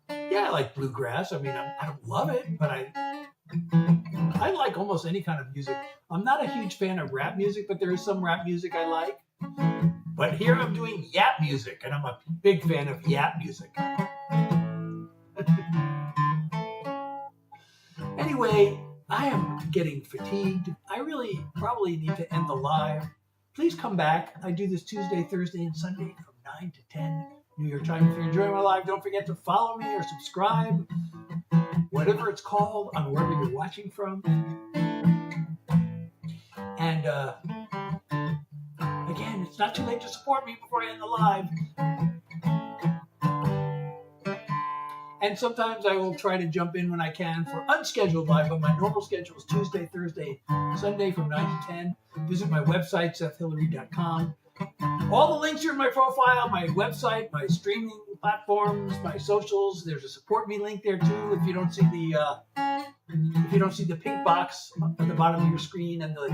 Yeah, I like bluegrass. I mean, I don't love it, but I like almost any kind of music. I'm not a huge fan of rap music, but there is some rap music I like. But here I'm doing yap music, and I'm a big fan of yap music. Anyway, I am getting fatigued. I really probably need to end the live. Please come back. I do this Tuesday, Thursday, and Sunday from 9 to 10 New York time. If you're enjoying my live, don't forget to follow me or subscribe, whatever it's called, on wherever you're watching from. And again, it's not too late to support me before I end the live. And sometimes I will try to jump in when I can for unscheduled live, but my normal schedule is Tuesday, Thursday, Sunday from 9 to 10. Visit my website, SethHillary.com. All the links are in my profile, my website, my streaming platforms, my socials. There's a support me link there too. If you don't see the pink box at the bottom of your screen and the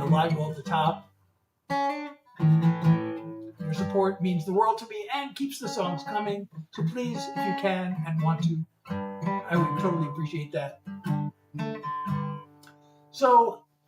logo at the top. Your support means the world to me and keeps the songs coming. So please, if you can and want to, I would totally appreciate that. So